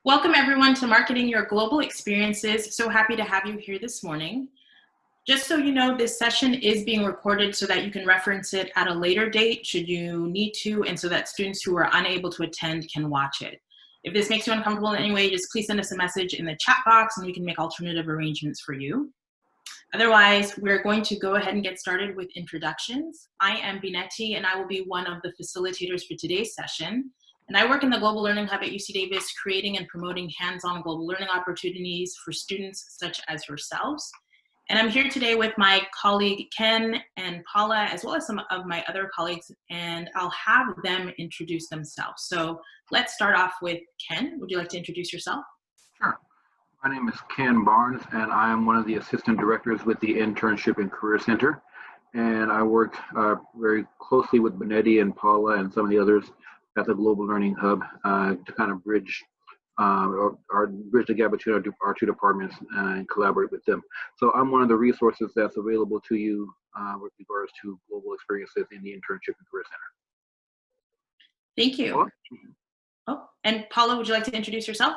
Welcome everyone to Marketing Your Global Experiences. So happy to have you here this morning. Just so you know, this session is being recorded so that you can reference it at a later date should you need to, and so that students who are unable to attend can watch it. If this makes you uncomfortable in any way, just please send us a message in the chat box and we can make alternative arrangements for you. Otherwise, we're going to go ahead and get started with introductions. I am Bineti and I will be one of the facilitators for today's session. And I work in the Global Learning Hub at UC Davis, creating and promoting hands-on global learning opportunities for students such as yourselves. And I'm here today with my colleague Ken and Paula, as well as some of my other colleagues, and I'll have them introduce themselves. So let's start off with Ken. Would you like to introduce yourself? Sure. My name is Ken Barnes, and I am one of the assistant directors with the Internship and Career Center. And I work very closely with Bineti and Paula and some of the others at the Global Learning Hub to kind of bridge bridge the gap between our two departments and collaborate with them. So I'm one of the resources that's available to you with regards to global experiences in the Internship and Career Center. Thank you. Paula? Oh, and Paula, would you like to introduce yourself?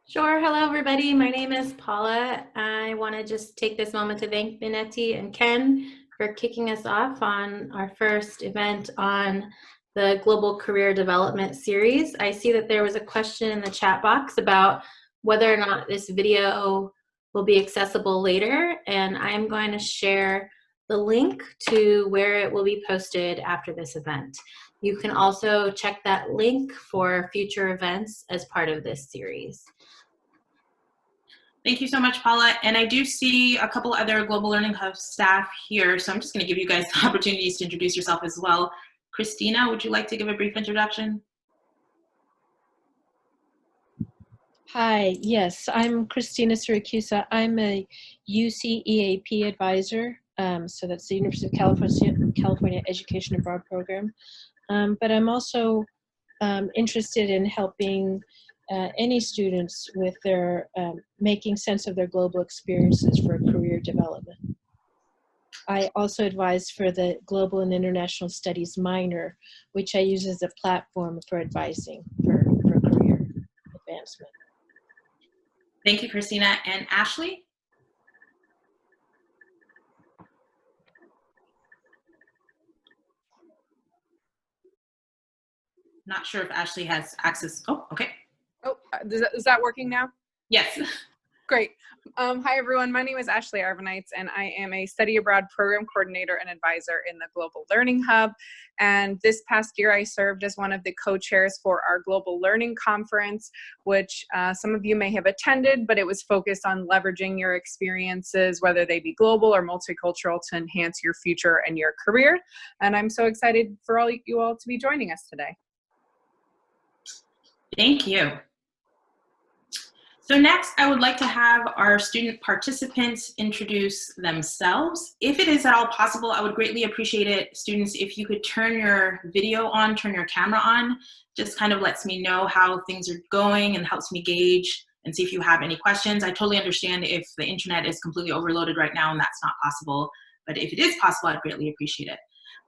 Sure. Hello, everybody. My name is Paula. I want to just take this moment to thank Bineti and Ken for kicking us off on our first event on the Global Career Development Series. I see that there was a question in the chat box about whether or not this video will be accessible later, and I'm going to share the link to where it will be posted after this event. You can also check that link for future events as part of this series. Thank you so much, Paula. And I do see a couple other Global Learning Hub staff here, so I'm just going to give you guys opportunities to introduce yourself as well. Christina, would you like to give a brief introduction? Hi, yes, I'm Christina Siracusa. I'm a UC EAP advisor, so that's the University of California Education Abroad program. But I'm also interested in helping any students with their making sense of their global experiences for career development. I also advise for the Global and International Studies minor, which I use as a platform for advising for career advancement. Thank you, Christina. And Ashley? Not sure if Ashley has access. Oh, okay. Oh, is that working now? Yes. Great. Hi, everyone. My name is Ashley Arvanites, and I am a study abroad program coordinator and advisor in the Global Learning Hub. And this past year, I served as one of the co-chairs for our Global Learning Conference, which some of you may have attended, but it was focused on leveraging your experiences, whether they be global or multicultural, to enhance your future and your career. And I'm so excited for you all to be joining us today. Thank you. So next, I would like to have our student participants introduce themselves. If it is at all possible, I would greatly appreciate it, students, if you could turn your video on, turn your camera on. Just kind of lets me know how things are going and helps me gauge and see if you have any questions. I totally understand if the internet is completely overloaded right now and that's not possible, but if it is possible, I'd greatly appreciate it.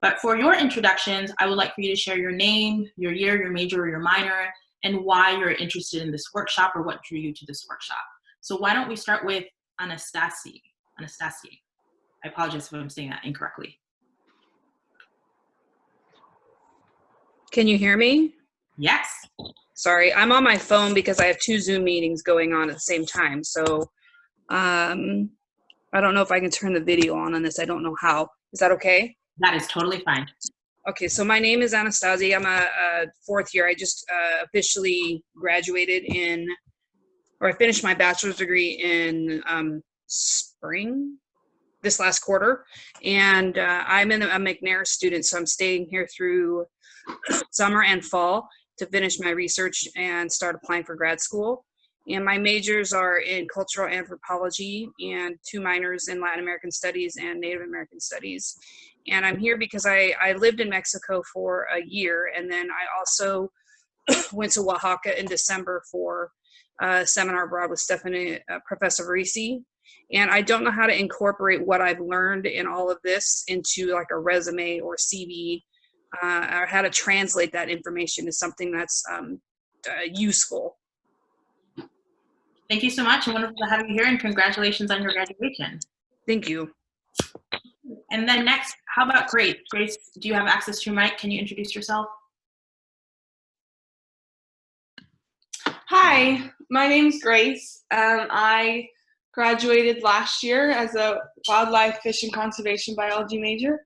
But for your introductions, I would like for you to share your name, your year, your major, or your minor, and why you're interested in this workshop or what drew you to this workshop. So why don't we start with Anastasia. I apologize if I'm saying that incorrectly. Can you hear me? Yes. Sorry, I'm on my phone because I have 2 Zoom meetings going on at the same time. So I don't know if I can turn the video on this. I don't know how. Is that okay? That is totally fine. Okay, so my name is Anastasia. I'm a 4th year. I just officially graduated I finished my bachelor's degree in spring, this last quarter. And I'm a McNair student, so I'm staying here through summer and fall to finish my research and start applying for grad school. And my majors are in cultural anthropology and 2 minors in Latin American studies and Native American studies. And I'm here because I lived in Mexico for a year, and then I also went to Oaxaca in December for a seminar abroad with Stephanie, Professor Risi. And I don't know how to incorporate what I've learned in all of this into like a resume or CV, or how to translate that information to something that's useful. Thank you so much, and wonderful to have you here, and congratulations on your graduation. Thank you. And then next, how about Grace? Grace, do you have access to your mic? Can you introduce yourself? Hi, my name's Grace. I graduated last year as a wildlife, fish, and conservation biology major.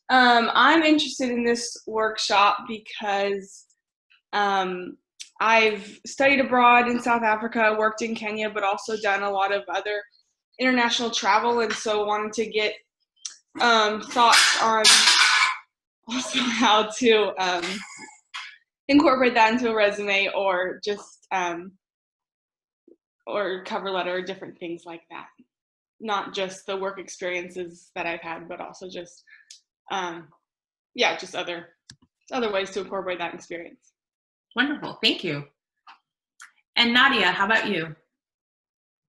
I'm interested in this workshop because I've studied abroad in South Africa, worked in Kenya, but also done a lot of other international travel, and so wanted to get thoughts on also how to incorporate that into a resume or just or cover letter or different things like that. Not just the work experiences that I've had, but also just just other ways to incorporate that experience. Wonderful, thank you. And Nadia, how about you?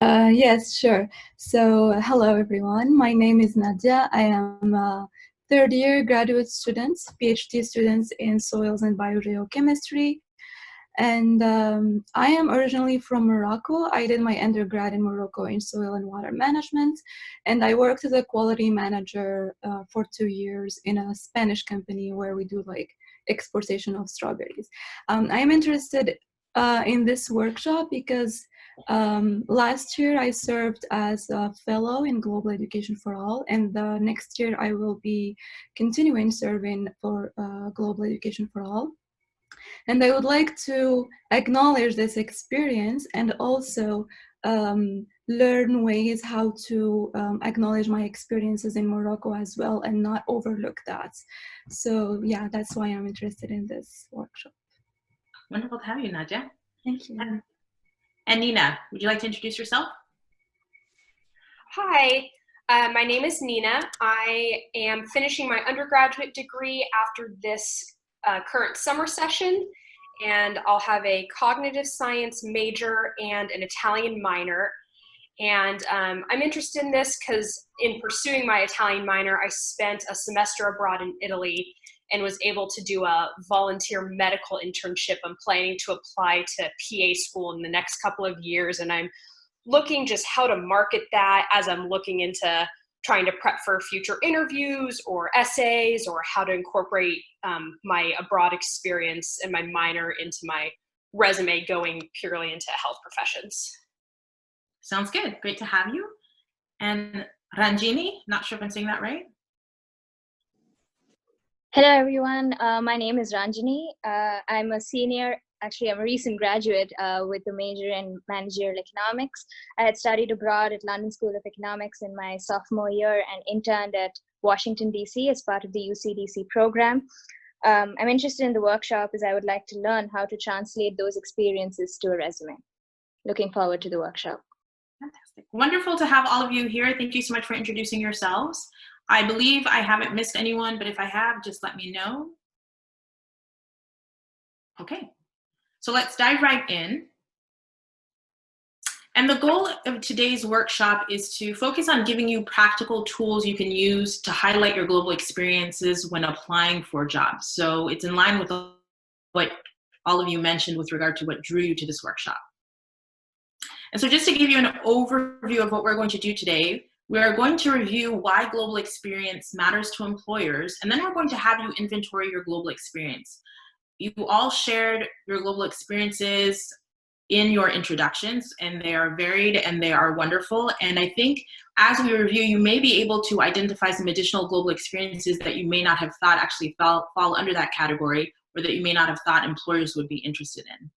Yes, sure. So hello everyone, my name is Nadia. I am a third year graduate student, PhD students in soils and biogeochemistry. And I am originally from Morocco. I did my undergrad in Morocco in soil and water management. And I worked as a quality manager for 2 years in a Spanish company where we do like exportation of strawberries. I am interested in this workshop because last year I served as a fellow in Global Education for All, and the next year I will be continuing serving for Global Education for All. And I would like to acknowledge this experience and also learn ways how to acknowledge my experiences in Morocco as well and not overlook that. So yeah, that's why I'm interested in this workshop. Wonderful to have you, Nadia. Thank you. And Nina, would you like to introduce yourself? Hi, my name is Nina. I am finishing my undergraduate degree after this current summer session, and I'll have a cognitive science major and an Italian minor. And I'm interested in this because in pursuing my Italian minor, I spent a semester abroad in Italy and was able to do a volunteer medical internship. I'm planning to apply to PA school in the next couple of years, and I'm looking just how to market that as I'm looking into trying to prep for future interviews or essays, or how to incorporate my abroad experience and my minor into my resume going purely into health professions. Sounds good, great to have you. And Ranjini, not sure if I'm saying that right. Hello everyone, my name is Ranjini. I'm a senior, actually I'm a recent graduate with a major in managerial economics. I had studied abroad at London School of Economics in my sophomore year and interned at Washington, DC as part of the UCDC program. I'm interested in the workshop as I would like to learn how to translate those experiences to a resume. Looking forward to the workshop. Fantastic. Wonderful to have all of you here. Thank you so much for introducing yourselves. I believe I haven't missed anyone, but if I have, just let me know. Okay, so let's dive right in. And the goal of today's workshop is to focus on giving you practical tools you can use to highlight your global experiences when applying for jobs. So it's in line with what all of you mentioned with regard to what drew you to this workshop. And so just to give you an overview of what we're going to do today, we are going to review why global experience matters to employers, and then we're going to have you inventory your global experience. You all shared your global experiences in your introductions, and they are varied and they are wonderful. And I think as we review, you may be able to identify some additional global experiences that you may not have thought actually fall under that category, or that you may not have thought employers would be interested in.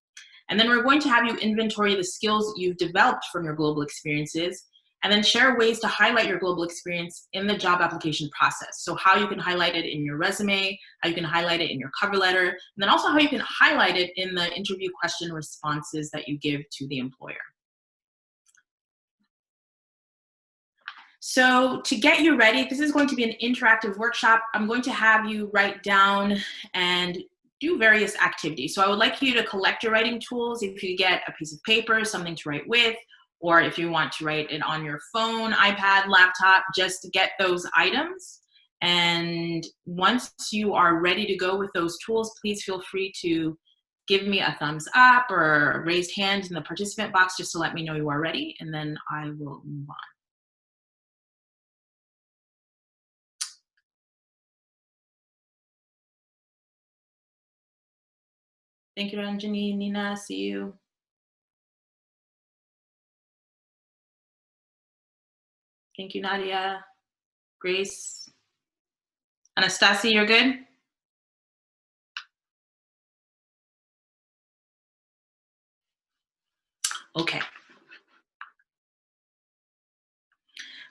And then we're going to have you inventory the skills you've developed from your global experiences, and then share ways to highlight your global experience in the job application process. So how you can highlight it in your resume, how you can highlight it in your cover letter, and then also how you can highlight it in the interview question responses that you give to the employer. So to get you ready, this is going to be an interactive workshop. I'm going to have you write down and do various activities. So I would like you to collect your writing tools. If you get a piece of paper, something to write with, or if you want to write it on your phone, iPad, laptop, just get those items. And once you are ready to go with those tools, please feel free to give me a thumbs up or a raised hand in the participant box just to let me know you are ready, and then I will move on. Thank you, Ranjani. Nina, see you. Thank you, Nadia. Grace. Anastasia, you're good? Okay.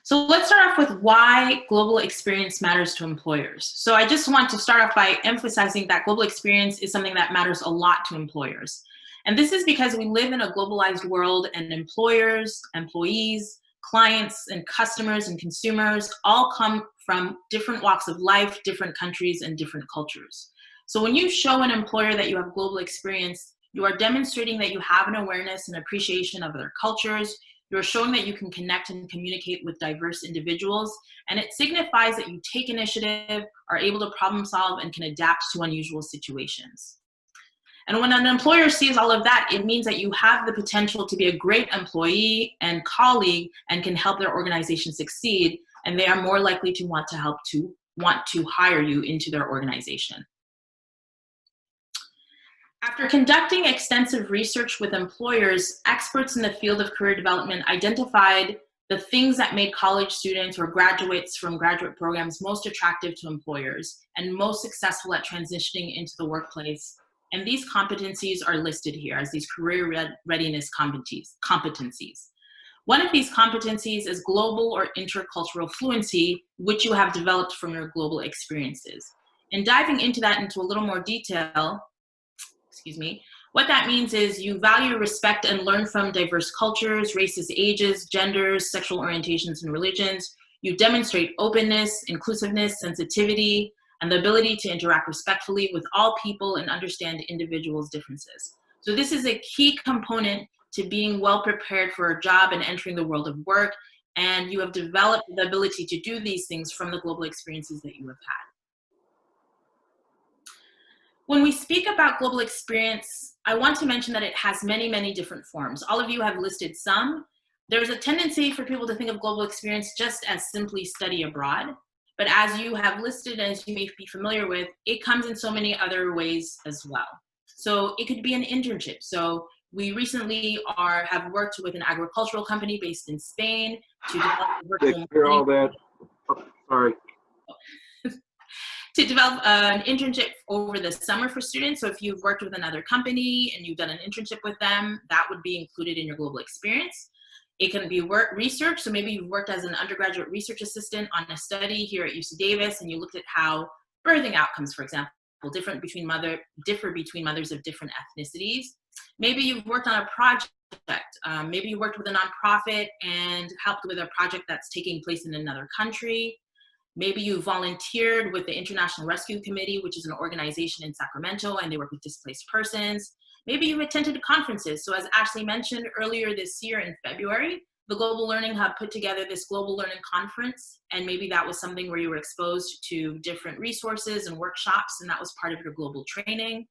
So let's start off with why global experience matters to employers. So I just want to start off by emphasizing that global experience is something that matters a lot to employers. And this is because we live in a globalized world, and employers, employees, clients, and customers and consumers all come from different walks of life, different countries, and different cultures. So when you show an employer that you have global experience, you are demonstrating that you have an awareness and appreciation of other cultures. You're showing that you can connect and communicate with diverse individuals, and it signifies that you take initiative, are able to problem solve, and can adapt to unusual situations. And when an employer sees all of that, it means that you have the potential to be a great employee and colleague and can help their organization succeed, and they are more likely to want to hire you into their organization. After conducting extensive research with employers, experts in the field of career development identified the things that made college students or graduates from graduate programs most attractive to employers and most successful at transitioning into the workplace. And these competencies are listed here as these career readiness competencies. One of these competencies is global or intercultural fluency, which you have developed from your global experiences. And diving into that into a little more detail, what that means is you value, respect, and learn from diverse cultures, races, ages, genders, sexual orientations, and religions. You demonstrate openness, inclusiveness, sensitivity, and the ability to interact respectfully with all people and understand individuals' differences. So this is a key component to being well prepared for a job and entering the world of work, and you have developed the ability to do these things from the global experiences that you have had. When we speak about global experience, I want to mention that it has many, many different forms. All of you have listed some. There's a tendency for people to think of global experience just as simply study abroad. But as you have listed, as you may be familiar with, it comes in so many other ways as well. So it could be an internship. So we recently have worked with an agricultural company based in Spain to develop a virtual all that. Oh, sorry. To develop an internship over the summer for students. So if you've worked with another company and you've done an internship with them, that would be included in your global experience. It can be research. So maybe you've worked as an undergraduate research assistant on a study here at UC Davis, and you looked at how birthing outcomes, for example, differ between mothers of different ethnicities. Maybe you've worked on a project. Maybe you worked with a nonprofit and helped with a project that's taking place in another country. Maybe you volunteered with the International Rescue Committee, which is an organization in Sacramento, and they work with displaced persons. Maybe you've attended conferences. So as Ashley mentioned earlier this year in February, the Global Learning Hub put together this Global Learning Conference, and maybe that was something where you were exposed to different resources and workshops, and that was part of your global training.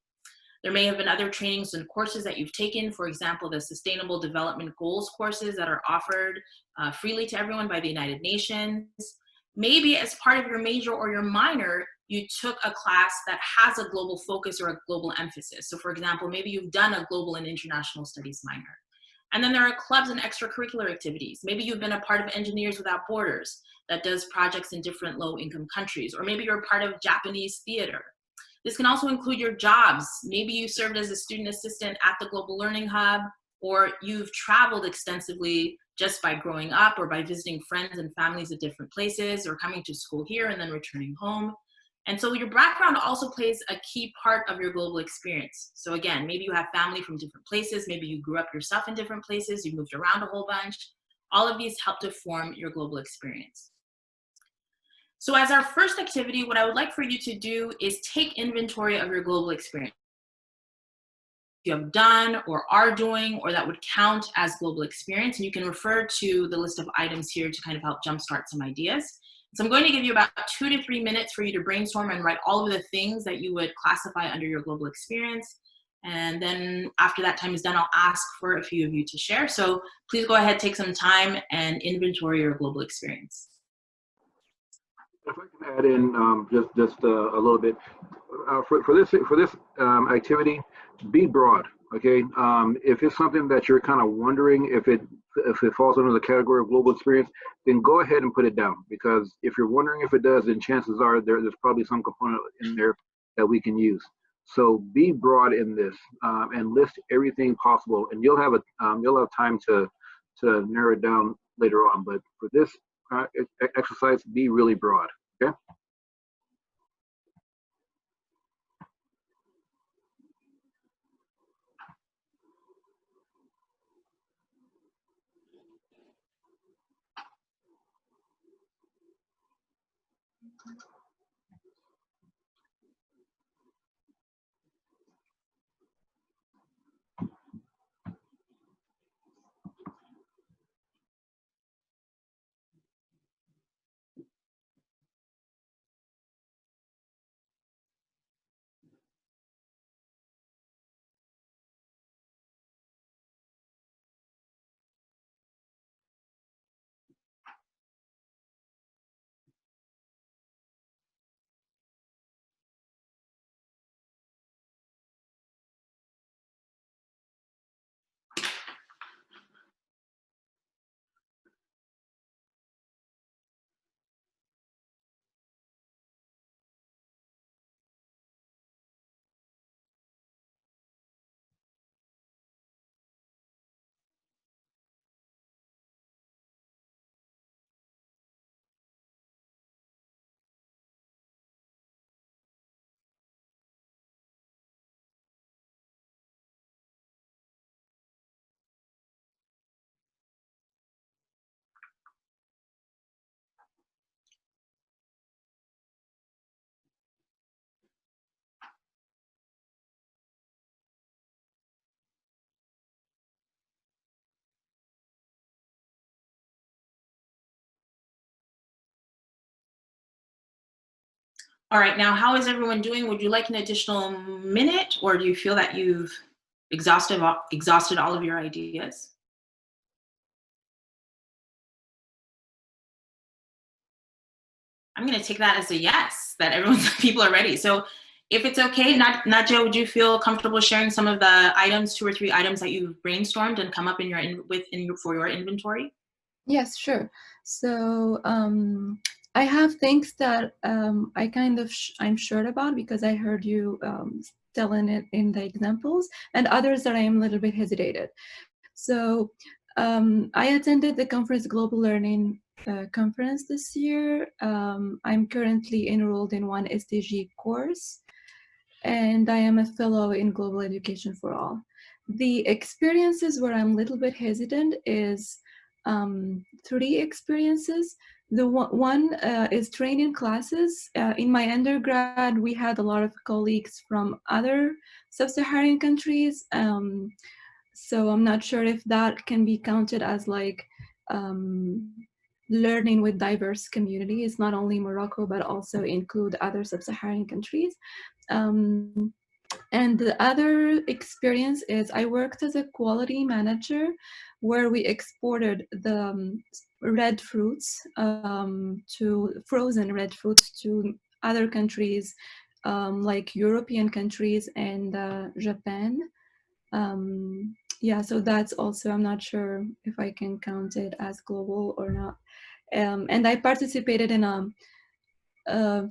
There may have been other trainings and courses that you've taken, for example, the Sustainable Development Goals courses that are offered freely to everyone by the United Nations. Maybe as part of your major or your minor, you took a class that has a global focus or a global emphasis. So for example, maybe you've done a global and international studies minor. And then there are clubs and extracurricular activities. Maybe you've been a part of Engineers Without Borders that does projects in different low-income countries, or maybe you're a part of Japanese theater. This can also include your jobs. Maybe you served as a student assistant at the Global Learning Hub, or you've traveled extensively just by growing up or by visiting friends and families at different places or coming to school here and then returning home. And so your background also plays a key part of your global experience. So again, maybe you have family from different places, maybe you grew up yourself in different places, you moved around a whole bunch. All of these help to form your global experience. So as our first activity, what I would like for you to do is take inventory of your global experience you have done or are doing, or that would count as global experience. And you can refer to the list of items here to kind of help jumpstart some ideas. So I'm going to give you about 2 to 3 minutes for you to brainstorm and write all of the things that you would classify under your global experience. And then after that time is done, I'll ask for a few of you to share. So please go ahead, take some time and inventory your global experience. If I can add in just a little bit for this activity, be broad. Okay, if it's something that you're kind of wondering if it falls under the category of global experience, then go ahead and put it down. Because if you're wondering if it does, then chances are there's probably some component in there that we can use. So be broad in this and list everything possible, and you'll have time to narrow it down later on. But for this exercise, be really broad. Okay. All right, now how is everyone doing? Would you like an additional minute, or do you feel that you've exhausted all of your ideas? I'm gonna take that as a yes, that people are ready. So if it's okay, Nadia, would you feel comfortable sharing some of the items, 2 or 3 items that you've brainstormed and come up for your inventory? Yes, sure. So I have things that I'm sure about because I heard you telling it in the examples, and others that I am a little bit hesitated. So I attended the conference Global Learning conference this year. I'm currently enrolled in one SDG course, and I am a fellow in Global Education for All. The experiences where I'm a little bit hesitant is 3 experiences. The one is training classes. In my undergrad, we had a lot of colleagues from other sub-Saharan countries. So I'm not sure if that can be counted as like learning with diverse communities, not only Morocco, but also include other sub-Saharan countries. And the other experience is I worked as a quality manager where we exported the red fruits frozen red fruits to other countries like European countries and Japan. Yeah, so that's also, I'm not sure if I can count it as global or not. And I participated in a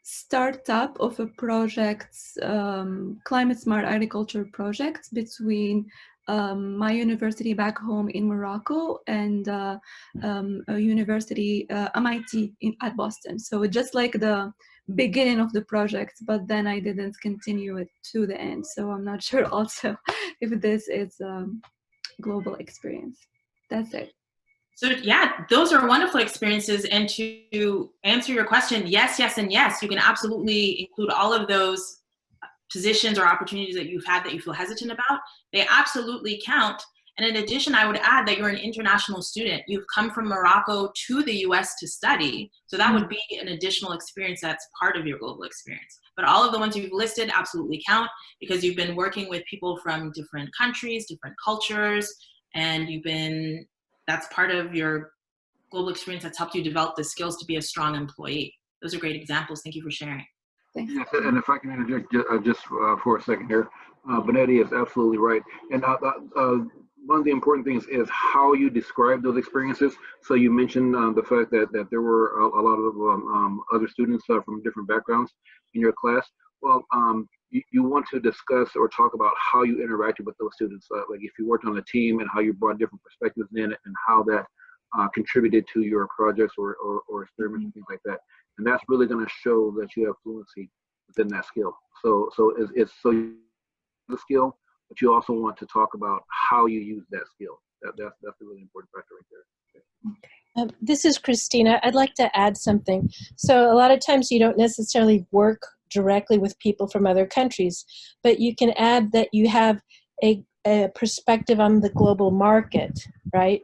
startup of a project, climate smart agriculture project between my university back home in Morocco and a university, MIT at Boston. So just like the beginning of the project, but then I didn't continue it to the end. So I'm not sure also if this is global experience. That's it. So yeah, those are wonderful experiences. And to answer your question, yes, yes, and yes, you can absolutely include all of those positions or opportunities that you've had that you feel hesitant about. They absolutely count. And in addition, I would add that you're an international student. You've come from Morocco to the US to study. So that would be an additional experience that's part of your global experience. But all of the ones you've listed absolutely count because you've been working with people from different countries, different cultures, and that's part of your global experience that's helped you develop the skills to be a strong employee. Those are great examples. Thank you for sharing. Thanks. Yes, and if I can interject just for a second here, Bineti is absolutely right. And one of the important things is how you describe those experiences. So you mentioned the fact that there were a lot of other students from different backgrounds in your class. Well, you want to discuss or talk about how you interacted with those students, like if you worked on a team and how you brought different perspectives in and how that contributed to your projects or experiments and things like that. And that's really going to show that you have fluency within that skill. So it's the skill, but you also want to talk about how you use that skill. That's a really important factor right there. This is Christina. I'd like to add something. So a lot of times you don't necessarily work directly with people from other countries, but you can add that you have a perspective on the global market, right?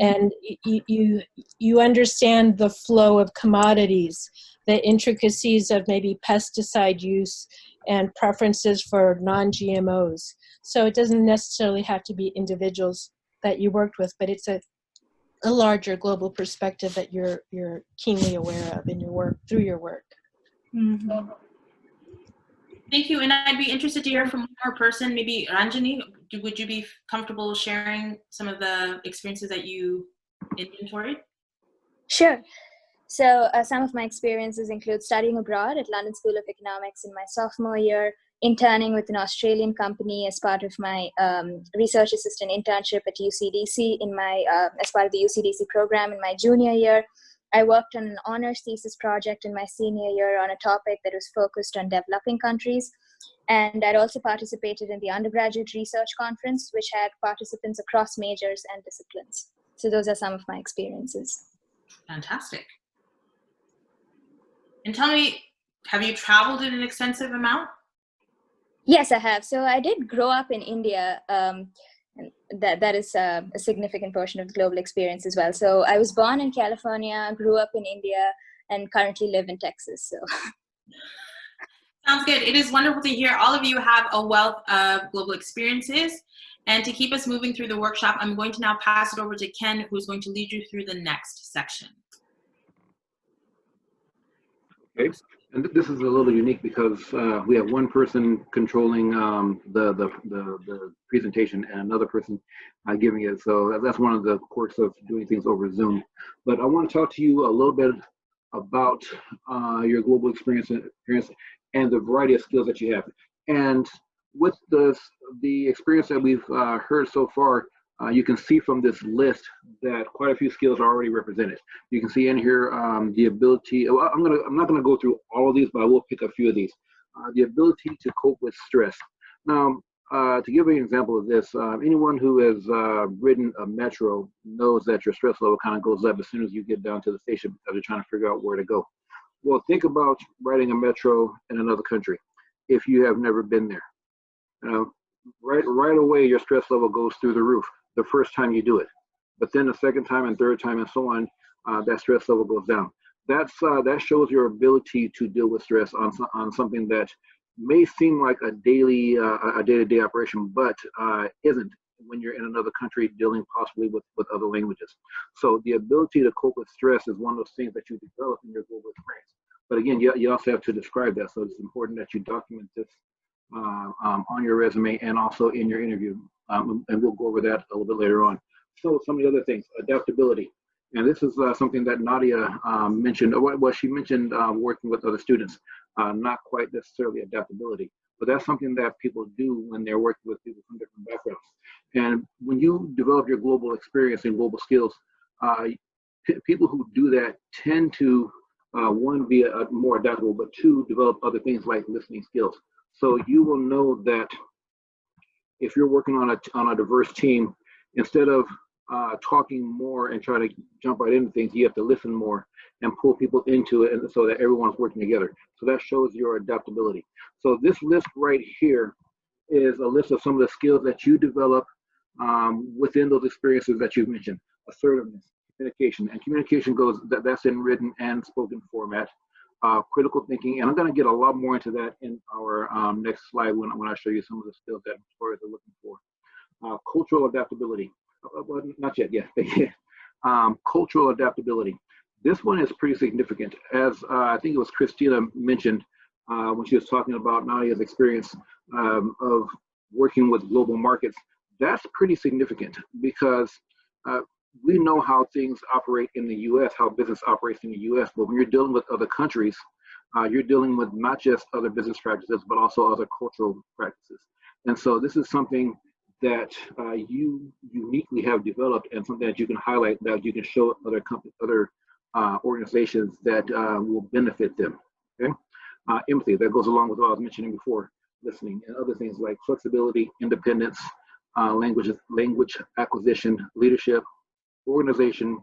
And you understand the flow of commodities, the intricacies of maybe pesticide use and preferences for non-GMOs. So it doesn't necessarily have to be individuals that you worked with, but it's a larger global perspective that you're keenly aware of in your work, through your work. Mm-hmm. Thank you, and I'd be interested to hear from one more person, maybe Ranjani. Would you be comfortable sharing some of the experiences that you inventoried? Sure. So some of my experiences include studying abroad at London School of Economics in my sophomore year, interning with an Australian company as part of my research assistant internship at UCDC as part of the UCDC program in my junior year. I worked on an honors thesis project in my senior year on a topic that was focused on developing countries. And I'd also participated in the undergraduate research conference, which had participants across majors and disciplines. So those are some of my experiences. Fantastic. And tell me, have you traveled in an extensive amount? Yes, I have. So I did grow up in India. That is a significant portion of the global experience as well. So I was born in California, grew up in India, and currently live in Texas. So sounds good. It is wonderful to hear all of you have a wealth of global experiences. And to keep us moving through the workshop, I'm going to now pass it over to Ken, who's going to lead you through the next section. Okay, and this is a little unique because we have one person controlling the presentation and another person giving it. So that's one of the quirks of doing things over Zoom. But I want to talk to you a little bit about your global experience and the variety of skills that you have. And with the experience that we've heard so far, you can see from this list that quite a few skills are already represented. You can see in here the ability, well, I'm not gonna go through all of these, but I will pick a few of these. The ability to cope with stress. Now, to give you an example of this, anyone who has ridden a metro knows that your stress level kind of goes up as soon as you get down to the station because you're trying to figure out where to go. Well, think about riding a metro in another country if you have never been there. Right away, your stress level goes through the roof the first time you do it, but then the second time and third time and so on, that stress level goes down. That shows your ability to deal with stress on something that may seem like a day-to-day operation, but isn't when you're in another country dealing possibly with other languages. So the ability to cope with stress is one of those things that you develop in your global experience. But again, you also have to describe that. So it's important that you document this on your resume and also in your interview. And we'll go over that a little bit later on. So some of the other things, adaptability. And this is something that Nadia mentioned. Well, she mentioned working with other students, not quite necessarily adaptability, but that's something that people do when they're working with people from different backgrounds. And when you develop your global experience and global skills, people who do that tend to, one, be more adaptable, but two, develop other things like listening skills. So you will know that if you're working on a diverse team, instead of talking more and trying to jump right into things, you have to listen more and pull people into it, and so that everyone's working together. So that shows your adaptability. So this list right here is a list of some of the skills that you develop within those experiences that you've mentioned. Assertiveness, communication, and communication goes, that's in written and spoken format. Critical thinking, and I'm going to get a lot more into that in our next slide when I show you some of the skills that employers are looking for. Cultural adaptability, well, not yet, yeah. Cultural adaptability. This one is pretty significant, as I think it was Christina mentioned when she was talking about Nadia's experience of working with global markets. That's pretty significant because we know how things operate in the U.S., how business operates in the U.S., but when you're dealing with other countries, you're dealing with not just other business practices, but also other cultural practices. And so this is something that you uniquely have developed, and something that you can highlight, that you can show other companies, other organizations that will benefit them. Okay, empathy, that goes along with what I was mentioning before, listening, and other things like flexibility, independence, language acquisition, leadership, organization,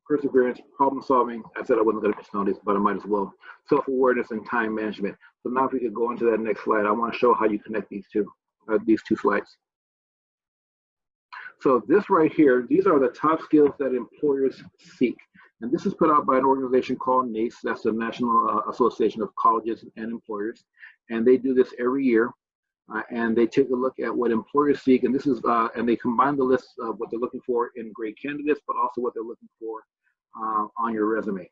perseverance, problem solving. I said I wasn't going to mention all these, but I might as well. Self-awareness and time management. So now if we could go on to that next slide, I want to show how you connect these two slides. So this right here, these are the top skills that employers seek. And this is put out by an organization called NACE, that's the National Association of Colleges and Employers. And they do this every year. And they take a look at what employers seek, and this is, and they combine the list of what they're looking for in great candidates, but also what they're looking for on your resume.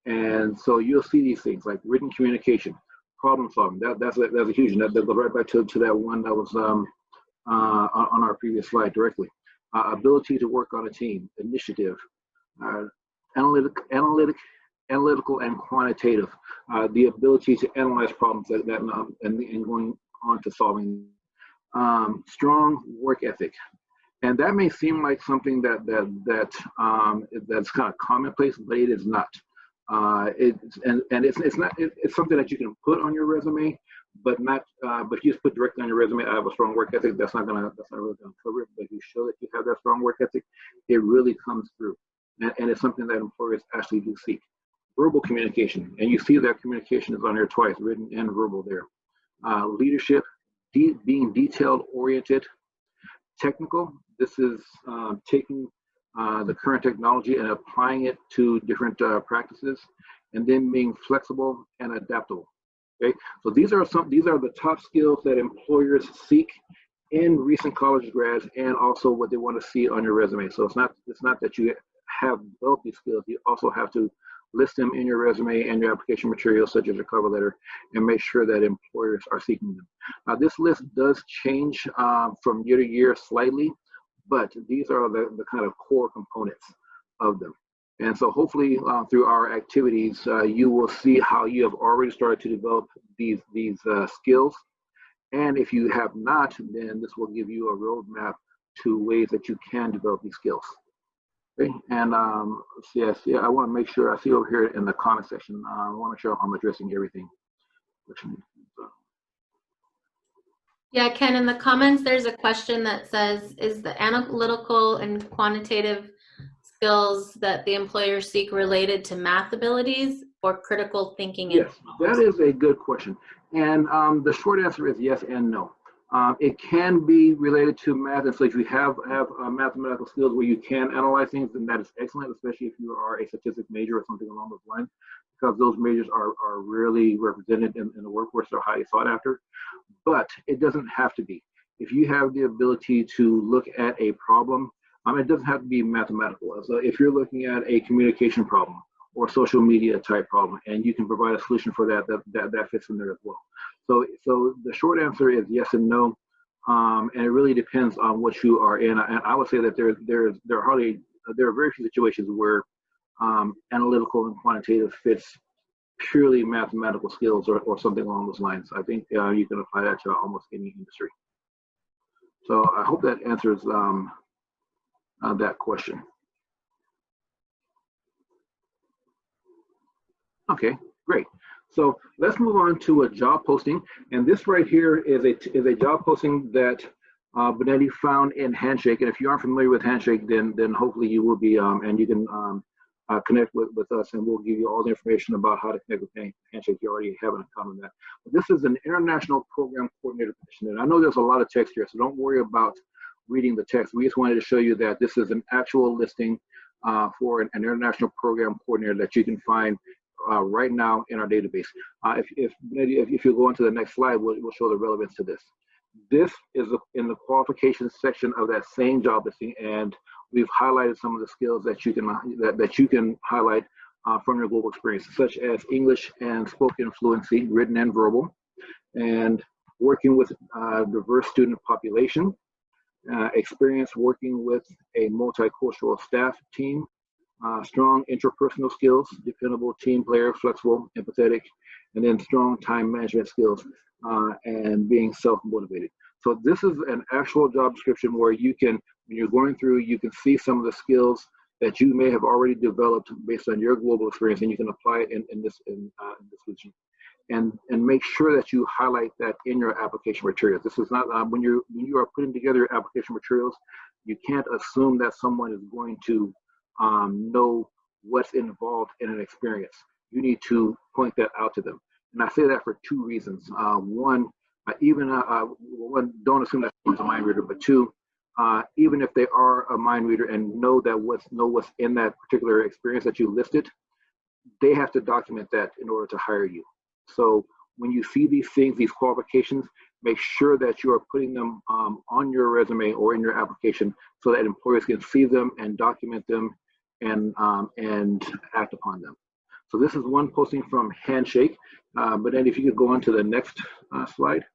And so you'll see these things like written communication, problem solving. That's a huge one. That goes right back to that one that was on our previous slide directly. Ability to work on a team, initiative, analytical and quantitative, the ability to analyze problems and going on to solving. Strong work ethic, and that may seem like something that's kind of commonplace, but it is not. It's something that you can put on your resume, but not. But if you just put directly on your resume, I have a strong work ethic. That's not really gonna cover it. But if you show that you have that strong work ethic, it really comes through, and it's something that employers actually do seek. Verbal communication, and you see that communication is on here twice, written and verbal there. Leadership, being detailed oriented. Technical, this is taking the current technology and applying it to different practices, and then being flexible and adaptable. Okay, so these are the top skills that employers seek in recent college grads, and also what they want to see on your resume. So it's not that you have developed these skills, you also have to list them in your resume and your application materials, such as your cover letter, and make sure that employers are seeking them. This list does change from year to year slightly, but these are the kind of core components of them. And so hopefully through our activities, you will see how you have already started to develop these skills. And if you have not, then this will give you a roadmap to ways that you can develop these skills. Okay, and yes, yeah, I want to make sure, I see over here in the comment section, I want to make sure I'm addressing everything. Yeah, Ken, in the comments, there's a question that says, is the analytical and quantitative skills that the employers seek related to math abilities or critical thinking? Yes, that is a good question. And the short answer is yes and no. It can be related to math, and so if you have mathematical skills where you can analyze things, then that is excellent, especially if you are a statistics major or something along those lines, because those majors are rarely represented in the workforce, or highly sought after. But it doesn't have to be. If you have the ability to look at a problem, it doesn't have to be mathematical. So if you're looking at a communication problem or social media type problem, and you can provide a solution for that fits in there as well. So the short answer is yes and no, and it really depends on what you are in. And I would say that there are very few situations where analytical and quantitative fits purely mathematical skills or something along those lines. I think you can apply that to almost any industry. So I hope that answers that question. Okay, great. So let's move on to a job posting, and this right here is a job posting that Bineti found in Handshake. And if you aren't familiar with Handshake, then hopefully you will be, and you can connect with us, and we'll give you all the information about how to connect with Handshake. You already have an account on that. But this is an international program coordinator position, and I know there's a lot of text here, so don't worry about reading the text. We just wanted to show you that this is an actual listing for an international program coordinator that you can find right now in our database. If you go on to the next slide, we'll show the relevance to this. This is in the qualifications section of that same job listing, and we've highlighted some of the skills that you can that you can highlight from your global experience, such as English and spoken fluency, written and verbal, and working with a diverse student population, experience working with a multicultural staff team, strong interpersonal skills, dependable team player, flexible, empathetic, and then strong time management skills and being self-motivated. So this is an actual job description where you can, when you're going through, you can see some of the skills that you may have already developed based on your global experience, and you can apply it in this position. And make sure that you highlight that in your application materials. This is not, when you are putting together your application materials, you can't assume that someone is going to know what's involved in an experience. You need to point that out to them. And I say that for two reasons. One, don't assume that someone's a mind reader, but two, even if they are a mind reader and know what's in that particular experience that you listed, they have to document that in order to hire you. So when you see these things, these qualifications, make sure that you are putting them on your resume or in your application so that employers can see them and document them and act upon them. So this is one posting from Handshake, but then if you could go on to the next slide.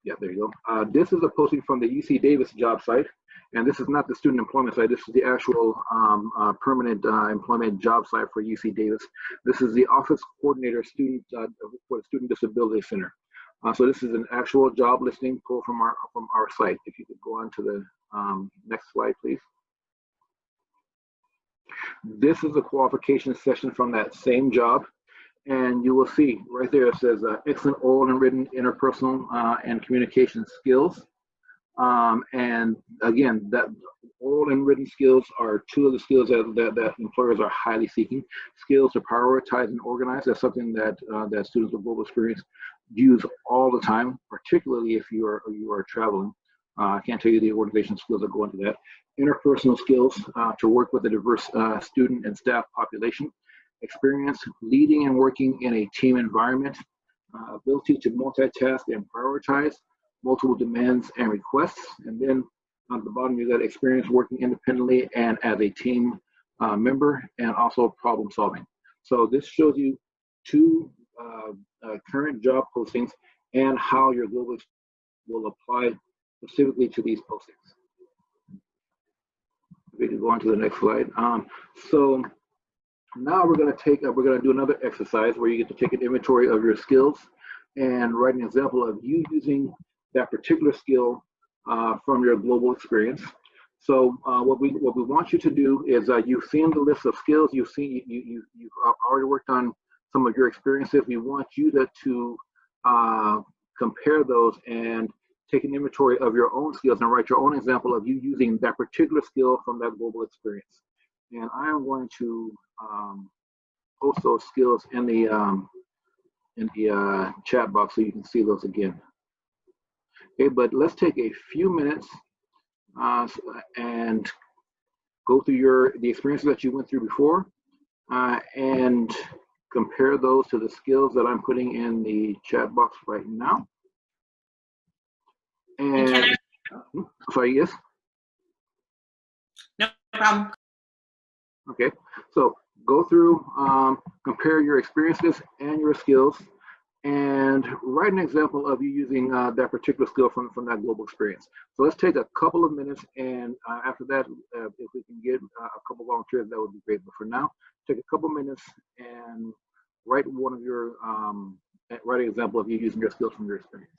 Yeah, there you go. This is a posting from the UC Davis job site, and this is not the student employment site. This is the actual permanent employment job site for UC Davis. This is the office coordinator for the Student Disability Center. So this is an actual job listing pulled from our site. If you could go on to the next slide, please. This is the qualification section from that same job. And you will see right there, it says excellent oral and written interpersonal and communication skills. And again, that oral and written skills are two of the skills that employers are highly seeking. Skills to prioritize and organize, that's something that that students with global experience use all the time, particularly if you are traveling. I can't tell you the organization skills that go into that. Interpersonal skills to work with a diverse student and staff population. Experience leading and working in a team environment. Ability to multitask and prioritize multiple demands and requests. And then on the bottom, you got experience working independently and as a team member, and also problem solving. So this shows you two current job postings and how your global will apply specifically to these postings. We can go on to the next slide. So now we're going to do another exercise where you get to take an inventory of your skills and write an example of you using that particular skill from your global experience. So what we want you to do is you've seen the list of skills, you've already worked on some of your experiences. We want you to compare those and take an inventory of your own skills and write your own example of you using that particular skill from that global experience. And I am going to post those skills in the chat box so you can see those again. Okay, but let's take a few minutes and go through the experiences that you went through before and compare those to the skills that I'm putting in the chat box right now. And sorry, yes? No problem. Okay, so go through, compare your experiences and your skills, and write an example of you using that particular skill from that global experience. So let's take a couple of minutes, and after that, if we can get a couple volunteers, that would be great. But for now, take a couple minutes and write one of your, write an example of you using your skills from your experience.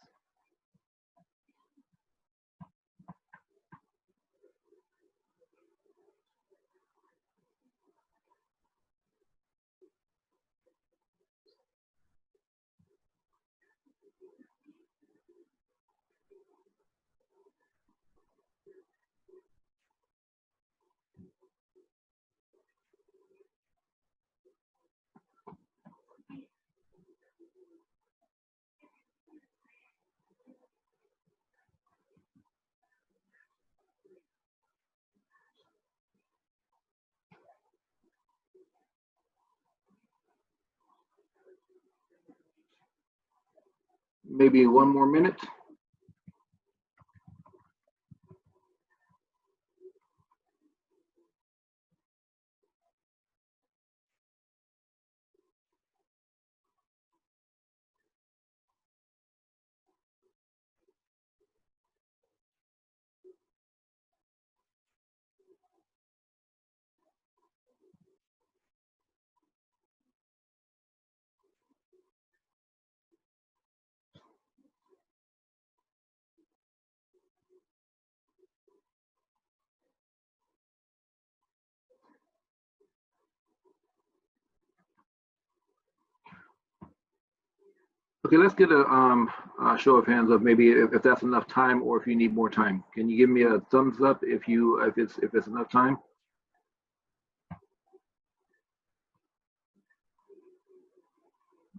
maybe one more minute. Okay, let's get a show of hands of maybe if that's enough time or if you need more time. Can you give me a thumbs up if it's enough time?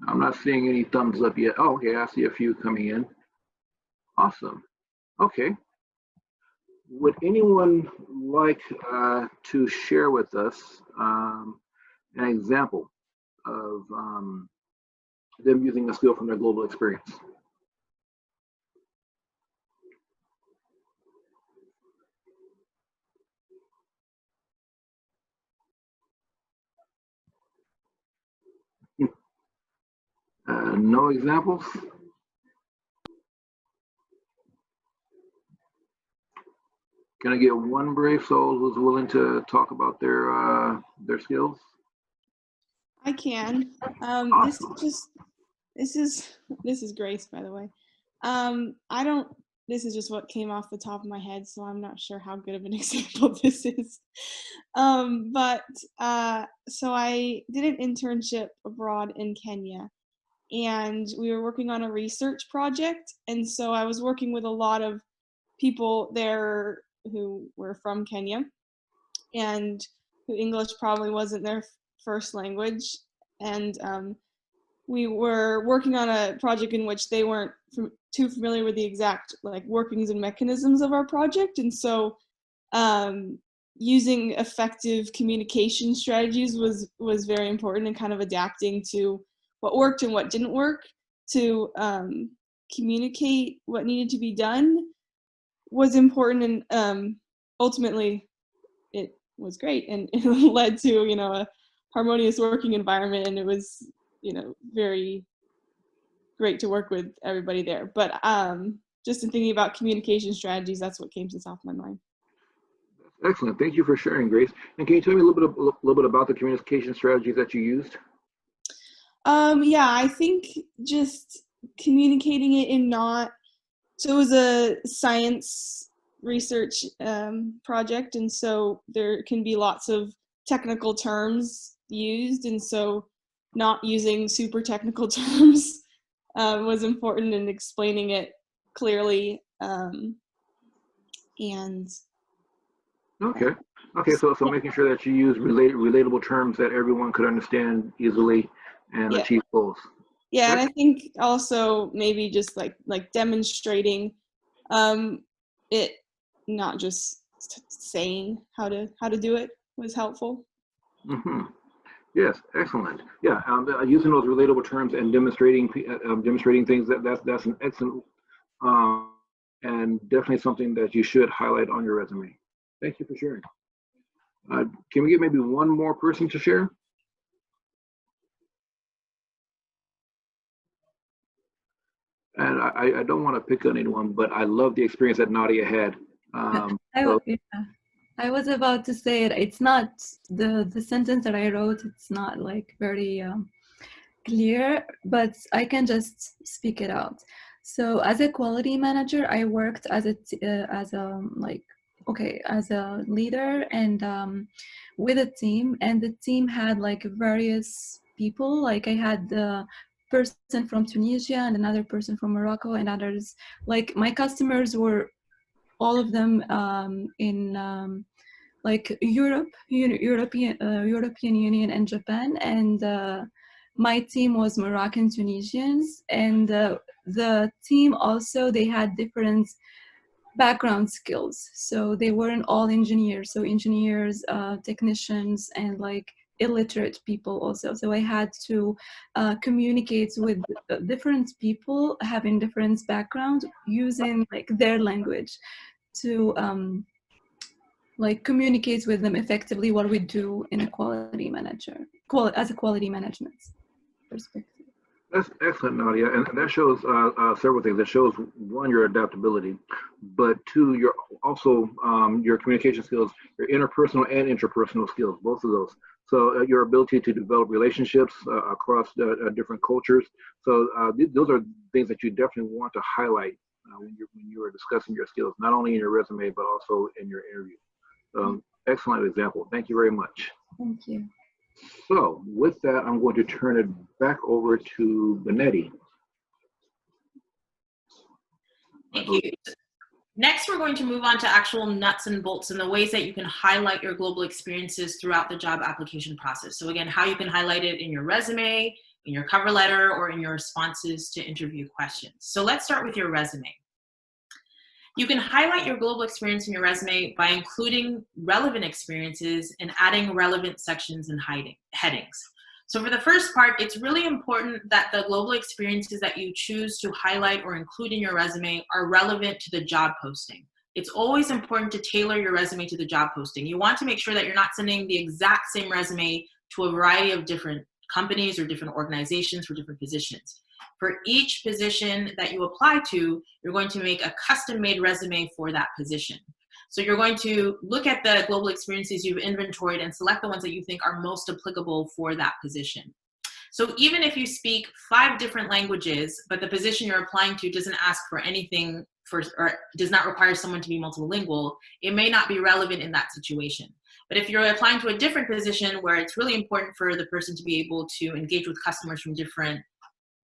I'm not seeing any thumbs up yet. Oh, okay, I see a few coming in. Awesome. Okay. Would anyone like to share with us an example of them using a skill from their global experience? No examples? Can I get one brave soul who's willing to talk about their skills? I can. Awesome. This is Grace, by the way. This is just what came off the top of my head, so I'm not sure how good of an example this is. So I did an internship abroad in Kenya, and we were working on a research project. And so I was working with a lot of people there who were from Kenya and who English probably wasn't their first language. And we were working on a project in which they weren't too familiar with the exact like workings and mechanisms of our project. And so using effective communication strategies was very important, and kind of adapting to what worked and what didn't work to communicate what needed to be done was important. And ultimately it was great, and it led to, you know, a harmonious working environment, and it was, you know, very great to work with everybody there. But just in thinking about communication strategies, that's what came to the top of my mind. Excellent. Thank you for sharing, Grace. And can you tell me a little bit about the communication strategies that you used? Yeah, I think just communicating it in not, so it was a science research project, and so there can be lots of technical terms used, and so not using super technical terms was important in explaining it clearly. Okay, so making sure that you use relatable terms that everyone could understand easily and achieve goals. Yeah, and I think also maybe just like demonstrating it, not just saying how to do it, was helpful. Mm-hmm. Yes, excellent. Yeah, using those relatable terms and demonstrating things, that's an excellent and definitely something that you should highlight on your resume. Thank you for sharing. Can we get maybe one more person to share? And I don't want to pick on anyone, but I love the experience that Nadia had. I was about to say it. It's not the sentence that I wrote. It's not like very clear, but I can just speak it out. So as a quality manager, I worked as a leader and with a team, and the team had like various people. Like I had the person from Tunisia and another person from Morocco and others. Like my customers were all of them in like European Union and Japan, and my team was Moroccan Tunisians, and the team also, they had different background skills, so they weren't all engineers, so engineers, technicians, and like illiterate people also. So I had to communicate with different people having different backgrounds using like their language to like communicate with them effectively what we do in a quality manager, as a quality management perspective. That's excellent, Nadia, and that shows several things. That shows, one, your adaptability, but two, your also your communication skills, your interpersonal and interpersonal skills, both of those. So your ability to develop relationships across different cultures. So those are things that you definitely want to highlight when you are discussing your skills, not only in your resume but also in your interview. Excellent example. Thank you very much. Thank you. So with that, I'm going to turn it back over to Bineti. Thank you. Next, we're going to move on to actual nuts and bolts and the ways that you can highlight your global experiences throughout the job application process. So again, how you can highlight it in your resume, in your cover letter, or in your responses to interview questions. So let's start with your resume. You can highlight your global experience in your resume by including relevant experiences and adding relevant sections and headings. So for the first part, it's really important that the global experiences that you choose to highlight or include in your resume are relevant to the job posting. It's always important to tailor your resume to the job posting. You want to make sure that you're not sending the exact same resume to a variety of different companies or different organizations for different positions. For each position that you apply to, you're going to make a custom-made resume for that position. So you're going to look at the global experiences you've inventoried and select the ones that you think are most applicable for that position. So even if you speak 5 different languages, but the position you're applying to doesn't ask for anything or does not require someone to be multilingual, it may not be relevant in that situation. But if you're applying to a different position where it's really important for the person to be able to engage with customers from different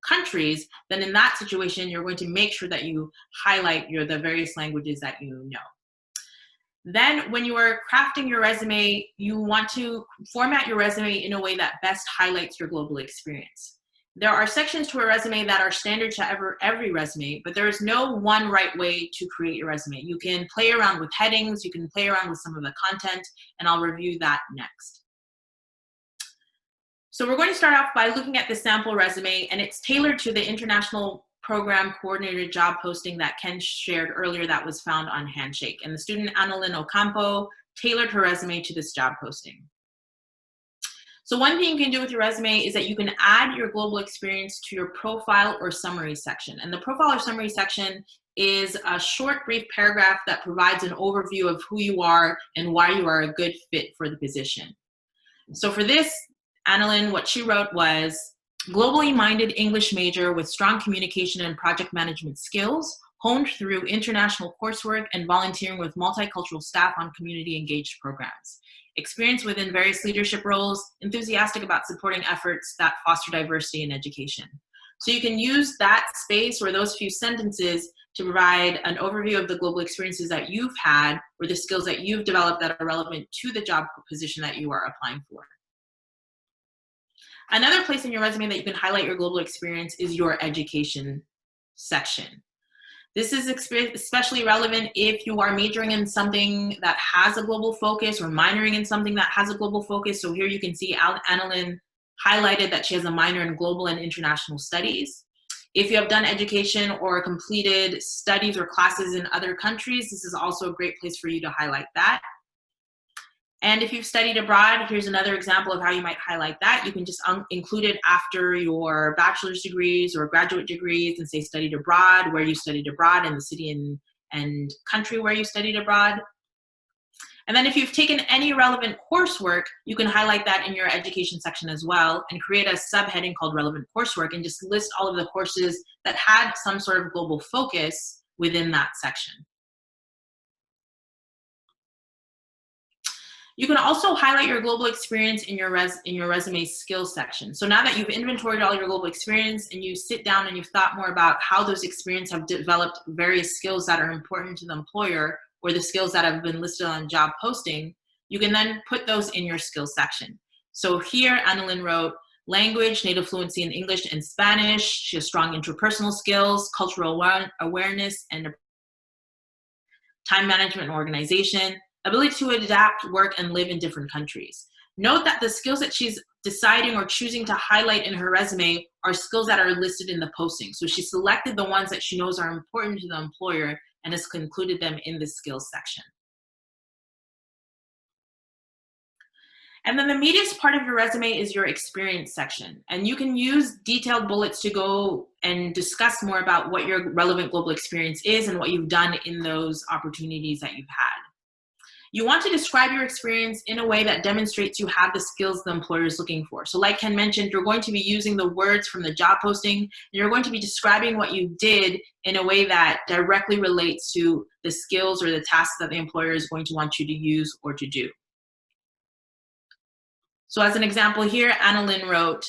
countries, then in that situation, you're going to make sure that you highlight the various languages that you know. Then when you are crafting your resume, you want to format your resume in a way that best highlights your global experience. There are sections to a resume that are standard to every resume, but there is no one right way to create your resume. You can play around with headings, you can play around with some of the content, and I'll review that next. So we're going to start off by looking at the sample resume, and it's tailored to the international program coordinated job posting that Ken shared earlier that was found on Handshake. And the student Annalyn Ocampo tailored her resume to this job posting. So one thing you can do with your resume is that you can add your global experience to your profile or summary section. And the profile or summary section is a short, brief paragraph that provides an overview of who you are and why you are a good fit for the position. So for this, Annalyn, what she wrote was, globally minded English major with strong communication and project management skills, honed through international coursework and volunteering with multicultural staff on community engaged programs. Experience within various leadership roles, enthusiastic about supporting efforts that foster diversity in education. So you can use that space or those few sentences to provide an overview of the global experiences that you've had or the skills that you've developed that are relevant to the job position that you are applying for. Another place in your resume that you can highlight your global experience is your education section. This is especially relevant if you are majoring in something that has a global focus or minoring in something that has a global focus. So here you can see Annalyn highlighted that she has a minor in global and international studies. If you have done education or completed studies or classes in other countries, this is also a great place for you to highlight that. And if you've studied abroad, here's another example of how you might highlight that. You can just include it after your bachelor's degrees or graduate degrees and say studied abroad, where you studied abroad, and the city and country where you studied abroad. And then if you've taken any relevant coursework, you can highlight that in your education section as well and create a subheading called relevant coursework and just list all of the courses that had some sort of global focus within that section. You can also highlight your global experience in your resume skills section. So now that you've inventoried all your global experience and you sit down and you've thought more about how those experiences have developed various skills that are important to the employer or the skills that have been listed on job posting, you can then put those in your skills section. So here, Annalyn wrote, language, native fluency in English and Spanish. She has strong interpersonal skills, cultural awareness, and time management and organization. Ability to adapt, work, and live in different countries. Note that the skills that she's deciding or choosing to highlight in her resume are skills that are listed in the posting. So she selected the ones that she knows are important to the employer and has included them in the skills section. And then the meatiest part of your resume is your experience section. And you can use detailed bullets to go and discuss more about what your relevant global experience is and what you've done in those opportunities that you've had. You want to describe your experience in a way that demonstrates you have the skills the employer is looking for. So like Ken mentioned, you're going to be using the words from the job posting, and you're going to be describing what you did in a way that directly relates to the skills or the tasks that the employer is going to want you to use or to do. So as an example here, Annalyn wrote,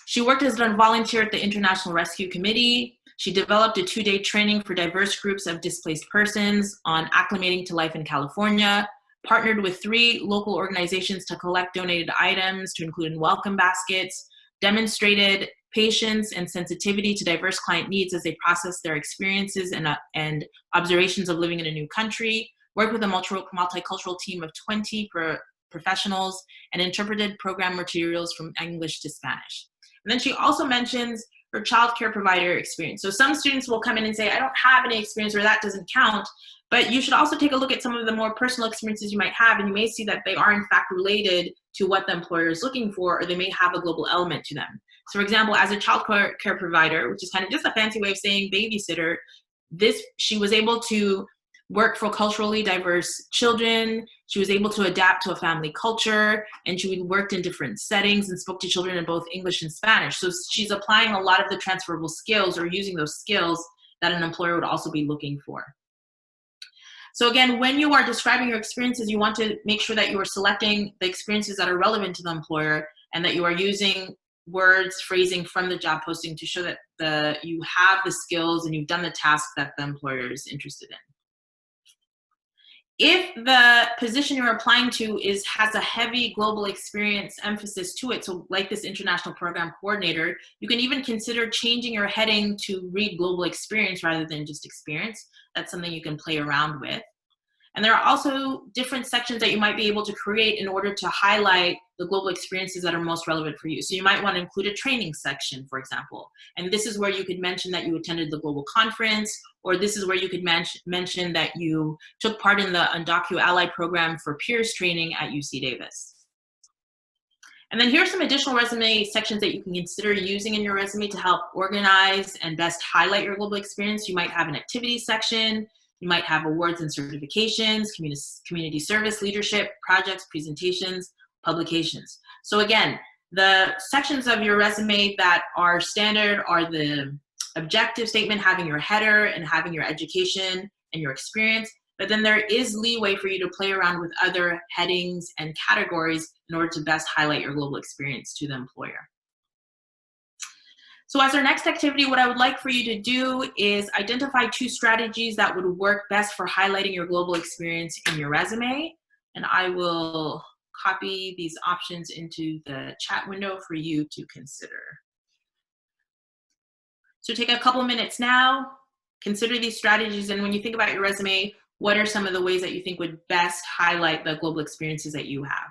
she worked as a volunteer at the International Rescue Committee. She developed a 2-day training for diverse groups of displaced persons on acclimating to life in California, partnered with 3 local organizations to collect donated items to include in welcome baskets, demonstrated patience and sensitivity to diverse client needs as they process their experiences and observations of living in a new country, worked with a multicultural team of 20 professionals, and interpreted program materials from English to Spanish. And then she also mentions her childcare provider experience. So some students will come in and say, I don't have any experience, or that doesn't count. But you should also take a look at some of the more personal experiences you might have, and you may see that they are in fact related to what the employer is looking for, or they may have a global element to them. So for example, as a child care provider, which is kind of just a fancy way of saying babysitter, she was able to work for culturally diverse children. She was able to adapt to a family culture, and she worked in different settings and spoke to children in both English and Spanish. So she's applying a lot of the transferable skills, or using those skills that an employer would also be looking for. So again, when you are describing your experiences, you want to make sure that you are selecting the experiences that are relevant to the employer, and that you are using words, phrasing from the job posting to show that you have the skills and you've done the task that the employer is interested in. If the position you're applying to has a heavy global experience emphasis to it, so like this international program coordinator, you can even consider changing your heading to read global experience rather than just experience. That's something you can play around with. And there are also different sections that you might be able to create in order to highlight the global experiences that are most relevant for you. So you might want to include a training section, for example. And this is where you could mention that you attended the global conference, or this is where you could mention that you took part in the Undocu Ally program for peers training at UC Davis. And then here's some additional resume sections that you can consider using in your resume to help organize and best highlight your global experience. You might have an activities section. You might have awards and certifications, community service, leadership, projects, presentations, publications. So again, the sections of your resume that are standard are the objective statement, having your header and having your education and your experience. But then there is leeway for you to play around with other headings and categories in order to best highlight your global experience to the employer. So as our next activity, what I would like for you to do is identify 2 strategies that would work best for highlighting your global experience in your resume. And I will copy these options into the chat window for you to consider. So take a couple minutes now, consider these strategies, and when you think about your resume, what are some of the ways that you think would best highlight the global experiences that you have?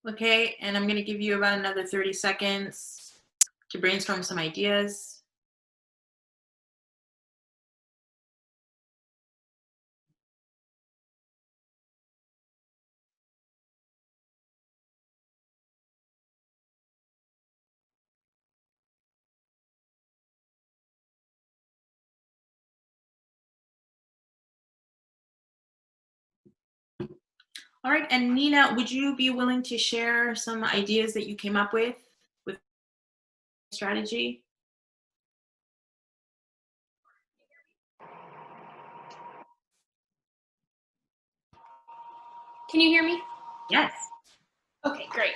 Okay, and I'm going to give you about another 30 seconds to brainstorm some ideas. All right, and Nina, would you be willing to share some ideas that you came up with strategy? Can you hear me? Yes. Okay, great.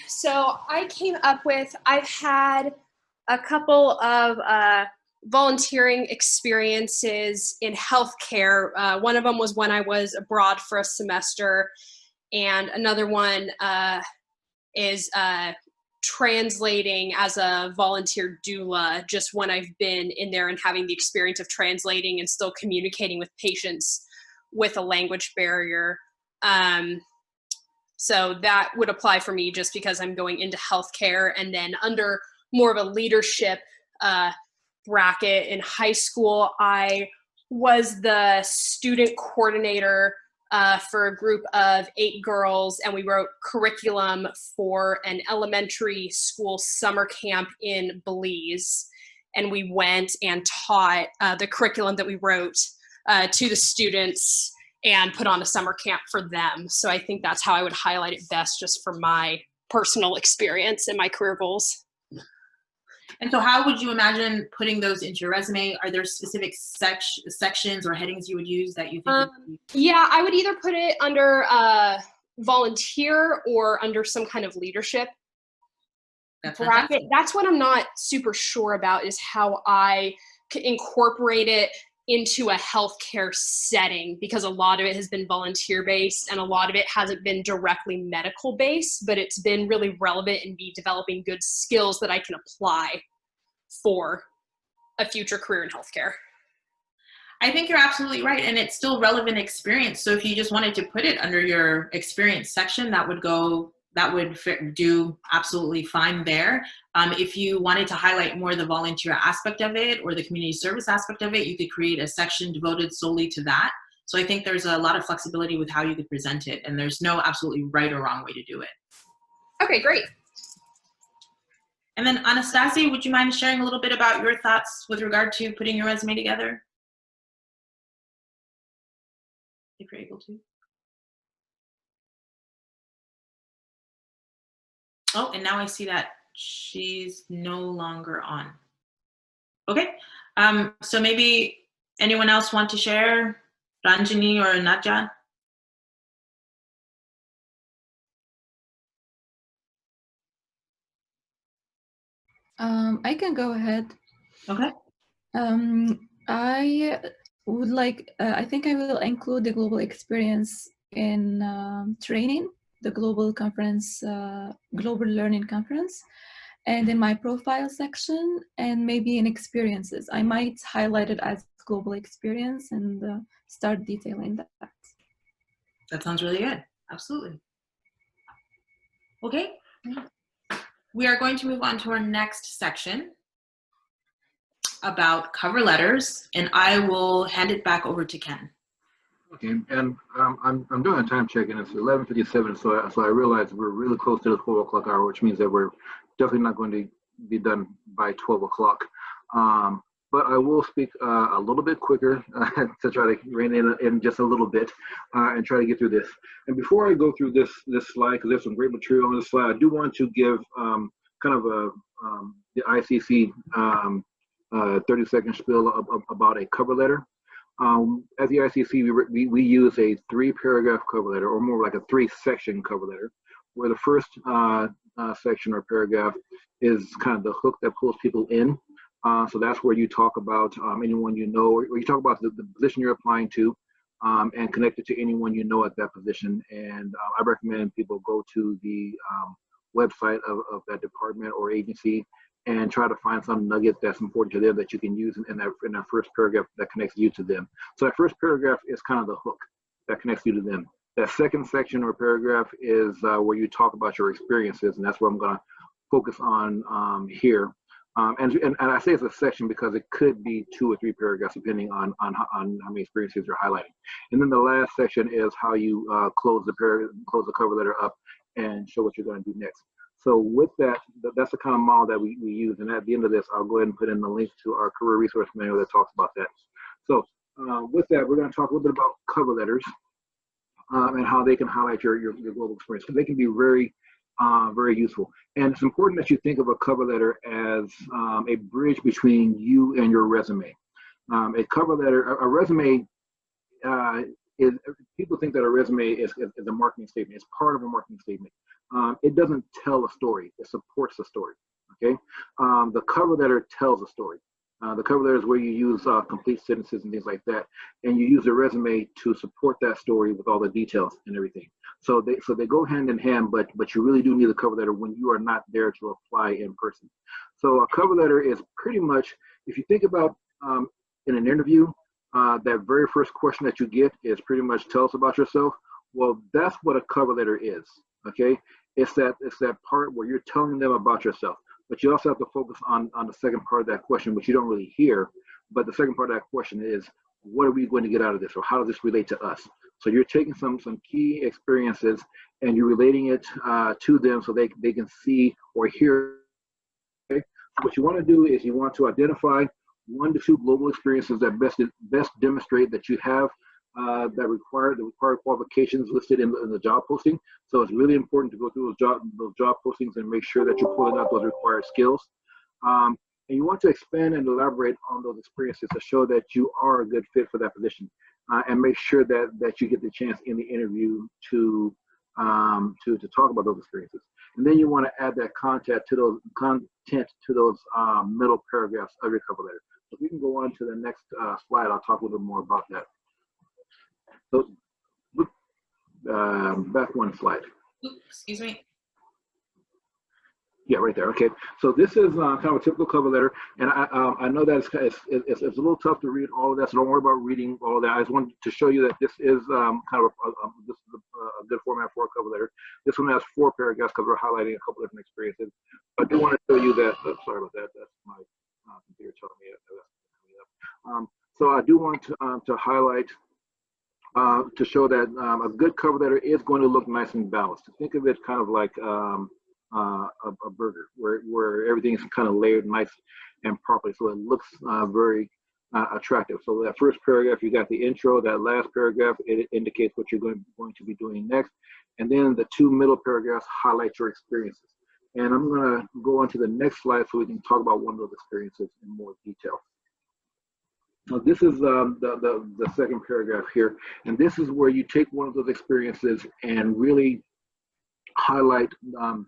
So I came up with, I've had a couple of volunteering experiences in healthcare. One of them was when I was abroad for a semester, and another one is translating as a volunteer doula, just when I've been in there and having the experience of translating and still communicating with patients with a language barrier. So that would apply for me just because I'm going into healthcare. And then under more of a leadership bracket in high school, I was the student coordinator for a group of 8 girls, and we wrote curriculum for an elementary school summer camp in Belize. And we went and taught the curriculum that we wrote to the students and put on a summer camp for them. So I think that's how I would highlight it best, just for my personal experience and my career goals. And so how would you imagine putting those into your resume? Are there specific sections or headings you would use that you think? Yeah, I would either put it under volunteer or under some kind of leadership bracket. That's what I'm not super sure about, is how I could incorporate it into a healthcare setting, because a lot of it has been volunteer based and a lot of it hasn't been directly medical based, but it's been really relevant in me developing good skills that I can apply for a future career in healthcare. I think you're absolutely right, and it's still relevant experience. So if you just wanted to put it under your experience section, that would do absolutely fine there. If you wanted to highlight more the volunteer aspect of it or the community service aspect of it, you could create a section devoted solely to that. So I think there's a lot of flexibility with how you could present it, and there's no absolutely right or wrong way to do it. Okay, great. And then Anastasia, would you mind sharing a little bit about your thoughts with regard to putting your resume together? If you're able to. Oh, and now I see that she's no longer on. Okay, so maybe anyone else want to share? Ranjini or Nadja? I can go ahead. Okay. I would like, I think I will include the global experience in training, the global conference, global learning conference, and in my profile section, and maybe in experiences. I might highlight it as global experience and start detailing that. That sounds really good. Absolutely. Okay. We are going to move on to our next section about cover letters, and I will hand it back over to Ken. Okay, and I'm doing a time check, and it's 11:57, so I realize we're really close to the 12 o'clock hour, which means that we're definitely not going to be done by 12 o'clock. But I will speak a little bit quicker to try to rein in just a little bit and try to get through this. And before I go through this slide, because there's some great material on this slide, I do want to give kind of the ICC 30-second spiel about a cover letter. At the ICC, we use a 3-paragraph cover letter, or more like a 3-section cover letter, where the first section or paragraph is kind of the hook that pulls people in. So that's where you talk about anyone you know, or you talk about the position you're applying to, and connect it to anyone you know at that position. And I recommend people go to the website of that department or agency and try to find some nugget that's important to them that you can use in that first paragraph that connects you to them. So that first paragraph is kind of the hook that connects you to them. That second section or paragraph is where you talk about your experiences, and that's what I'm going to focus on here. And I say it's a section because it could be 2 or 3 paragraphs depending on how many experiences you're highlighting. And then the last section is how you close the cover letter up and show what you're going to do next. So with that, that's the kind of model that we use. And at the end of this, I'll go ahead and put in the link to our career resource manual that talks about that. So with that, we're going to talk a little bit about cover letters and how they can highlight your global experience. Because they can be very useful. And it's important that you think of a cover letter as a bridge between you and your resume. A cover letter, a resume is, people think that a resume is a marketing statement. It's part of a marketing statement. It doesn't tell a story. It supports the story, okay? The cover letter tells a story. The cover letter is where you use complete sentences and things like that, and you use a resume to support that story with all the details and everything. So they go hand in hand, but you really do need a cover letter when you are not there to apply in person. So a cover letter is pretty much, if you think about in an interview, that very first question that you get is pretty much tell us about yourself. Well, that's what a cover letter is, okay? It's that part where you're telling them about yourself. But you also have to focus on the second part of that question, which you don't really hear. But the second part of that question is, what are we going to get out of this? Or how does this relate to us? So you're taking some key experiences and you're relating it to them so they can see or hear. Okay? So what you want to do is you want to identify 1 to 2 global experiences that best demonstrate that you have the required qualifications listed in the job posting. So it's really important to go through those job postings and make sure that you're pulling out those required skills. And you want to expand and elaborate on those experiences to show that you are a good fit for that position, and make sure that you get the chance in the interview to talk about those experiences. And then you want to add that content to those middle paragraphs of your cover letter. So if we can go on to the next slide, I'll talk a little bit more about that. So, back 1 slide. Oops, excuse me. Yeah, right there. Okay. So this is kind of a typical cover letter, and I know that it's a little tough to read all of that, so don't worry about reading all of that. I just wanted to show you that this is kind of a good format for a cover letter. This one has 4 paragraphs because we're highlighting a couple different experiences. I do want to show you that. Sorry about that. That's my computer telling me that's coming up. So I do want to highlight. To show that a good cover letter is going to look nice and balanced. Think of it kind of like a burger where everything is kind of layered nice and properly, so it looks very attractive. So that first paragraph, you got the intro. That last paragraph, it indicates what you're going to be doing next. And then the 2 middle paragraphs highlight your experiences. And I'm going to go on to the next slide so we can talk about one of those experiences in more detail. So this is the second paragraph here, and this is where you take one of those experiences and really highlight the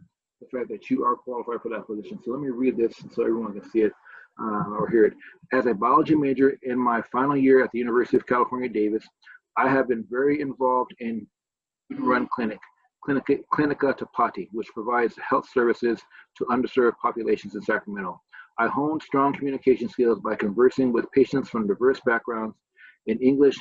fact that you are qualified for that position. So let me read this so everyone can see it or hear it. As a biology major in my final year at the University of California, Davis, I have been very involved in run Clinica Tapati, which provides health services to underserved populations in Sacramento. I honed strong communication skills by conversing with patients from diverse backgrounds in English,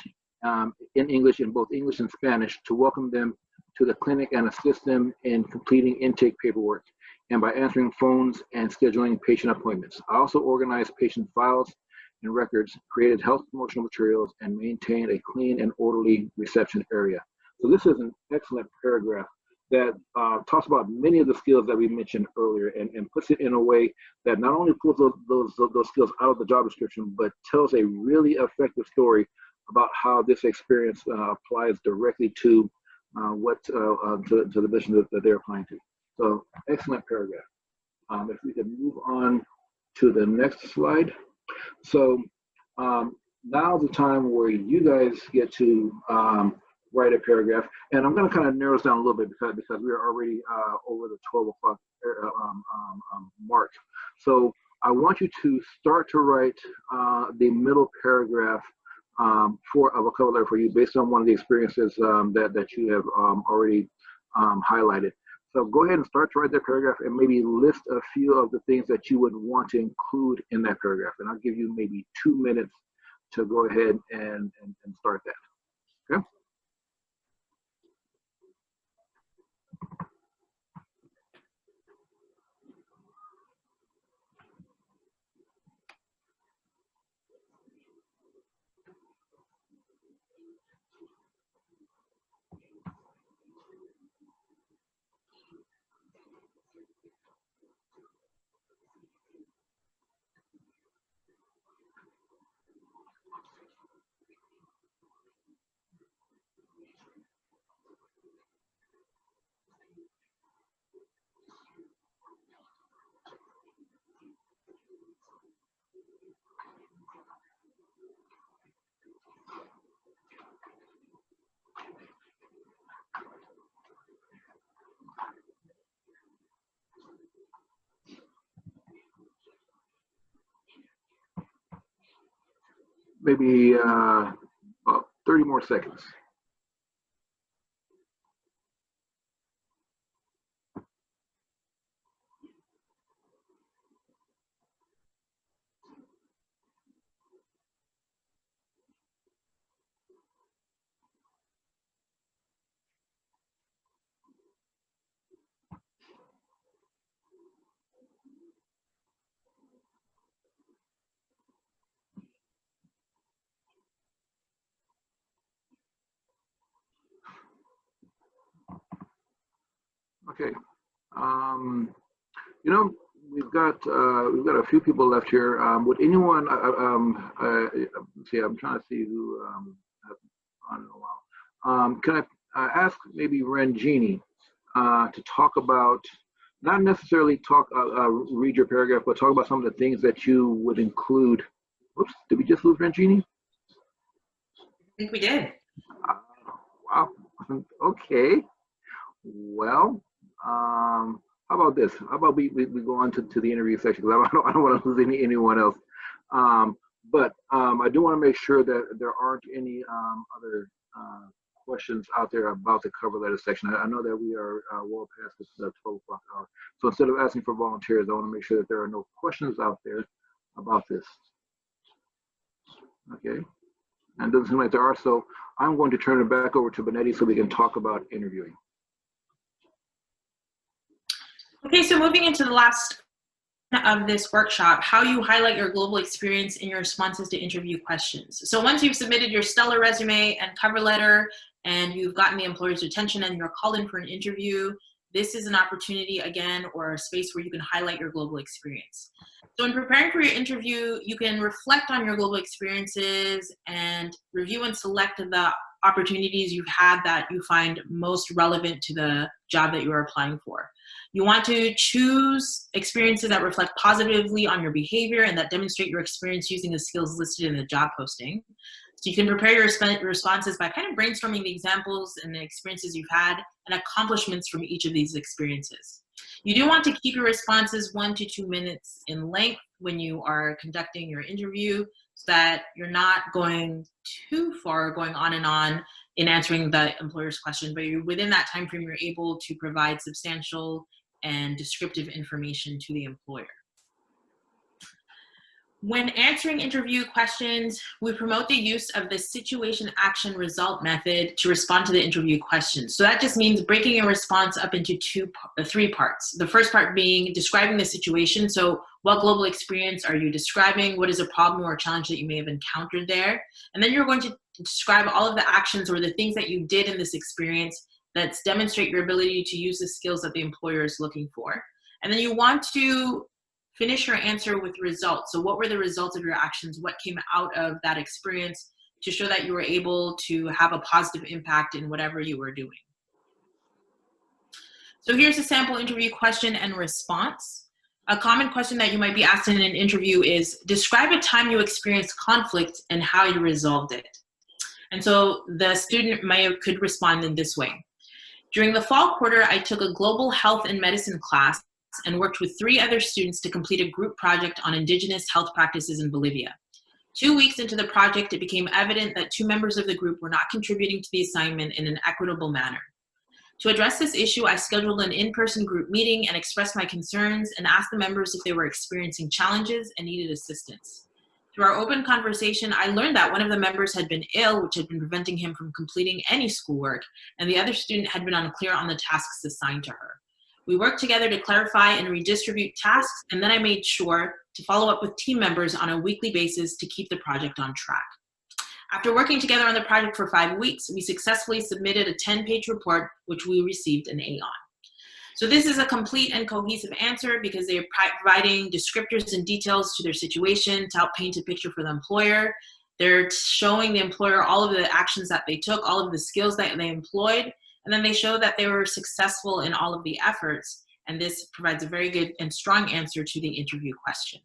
in both English and Spanish, to welcome them to the clinic and assist them in completing intake paperwork, and by answering phones and scheduling patient appointments. I also organized patient files and records, created health promotional materials, and maintained a clean and orderly reception area. So this is an excellent paragraph that talks about many of the skills that we mentioned earlier, and puts it in a way that not only pulls those skills out of the job description, but tells a really effective story about how this experience applies directly to to the position that they're applying to. So excellent paragraph. If we can move on to the next slide. So now's the time where you guys get to write a paragraph, and I'm going to kind of narrow this down a little bit because we're already over the 12 o'clock mark. So I want you to start to write the middle paragraph of a cover letter for you based on one of the experiences that you have already highlighted. So go ahead and start to write that paragraph and maybe list a few of the things that you would want to include in that paragraph. And I'll give you maybe 2 minutes to go ahead and start that. Okay? maybe about 30 more seconds. Okay. You know, we've got a few people left here. Would anyone? See, I'm trying to see who I've on in a while. Can I ask maybe Ranjini to talk about, not necessarily read your paragraph, but talk about some of the things that you would include. Oops, did we just lose Ranjini? I think we did. Wow. Okay. Well, how about this? How about we go on to the interview section, because I don't want to lose anyone else. But I do want to make sure that there aren't any other questions out there about the cover letter section. I know that we are well past the 12 o'clock hour. So instead of asking for volunteers, I want to make sure that there are no questions out there about this. Okay. And it doesn't seem like there are, so I'm going to turn it back over to Bineti so we can talk about interviewing. Okay, so moving into the last of this workshop, how you highlight your global experience in your responses to interview questions. So once you've submitted your stellar resume and cover letter and you've gotten the employer's attention and you're called in for an interview, this is an opportunity again, or a space where you can highlight your global experience. So in preparing for your interview, you can reflect on your global experiences and review and select the opportunities you've had that you find most relevant to the job that you are applying for. You want to choose experiences that reflect positively on your behavior and that demonstrate your experience using the skills listed in the job posting. So you can prepare your responses by kind of brainstorming the examples and the experiences you've had and accomplishments from each of these experiences. You do want to keep your responses 1 to 2 minutes in length when you are conducting your interview, so that you're not going too far, going on and on in answering the employer's question, but you're within that time frame, you're able to provide substantial and descriptive information to the employer. When answering interview questions, we promote the use of the situation action result method to respond to the interview questions. So that just means breaking a response up into 3 parts. The first part being describing the situation. So what global experience are you describing? What is a problem or a challenge that you may have encountered there? And then you're going to describe all of the actions or the things that you did in this experience that demonstrate your ability to use the skills that the employer is looking for. And then you want to finish your answer with results. So what were the results of your actions? What came out of that experience to show that you were able to have a positive impact in whatever you were doing? So here's a sample interview question and response. A common question that you might be asked in an interview is, describe a time you experienced conflict and how you resolved it. And so the student could respond in this way. During the fall quarter, I took a global health and medicine class and worked with 3 other students to complete a group project on indigenous health practices in Bolivia. 2 weeks into the project, it became evident that 2 members of the group were not contributing to the assignment in an equitable manner. To address this issue, I scheduled an in-person group meeting and expressed my concerns and asked the members if they were experiencing challenges and needed assistance. Through our open conversation, I learned that one of the members had been ill, which had been preventing him from completing any schoolwork, and the other student had been unclear on the tasks assigned to her. We worked together to clarify and redistribute tasks, and then I made sure to follow up with team members on a weekly basis to keep the project on track. After working together on the project for 5 weeks, we successfully submitted a 10-page report, which we received an A on. So this is a complete and cohesive answer because they are providing descriptors and details to their situation to help paint a picture for the employer. They're showing the employer all of the actions that they took, all of the skills that they employed, and then they show that they were successful in all of the efforts. And this provides a very good and strong answer to the interview question.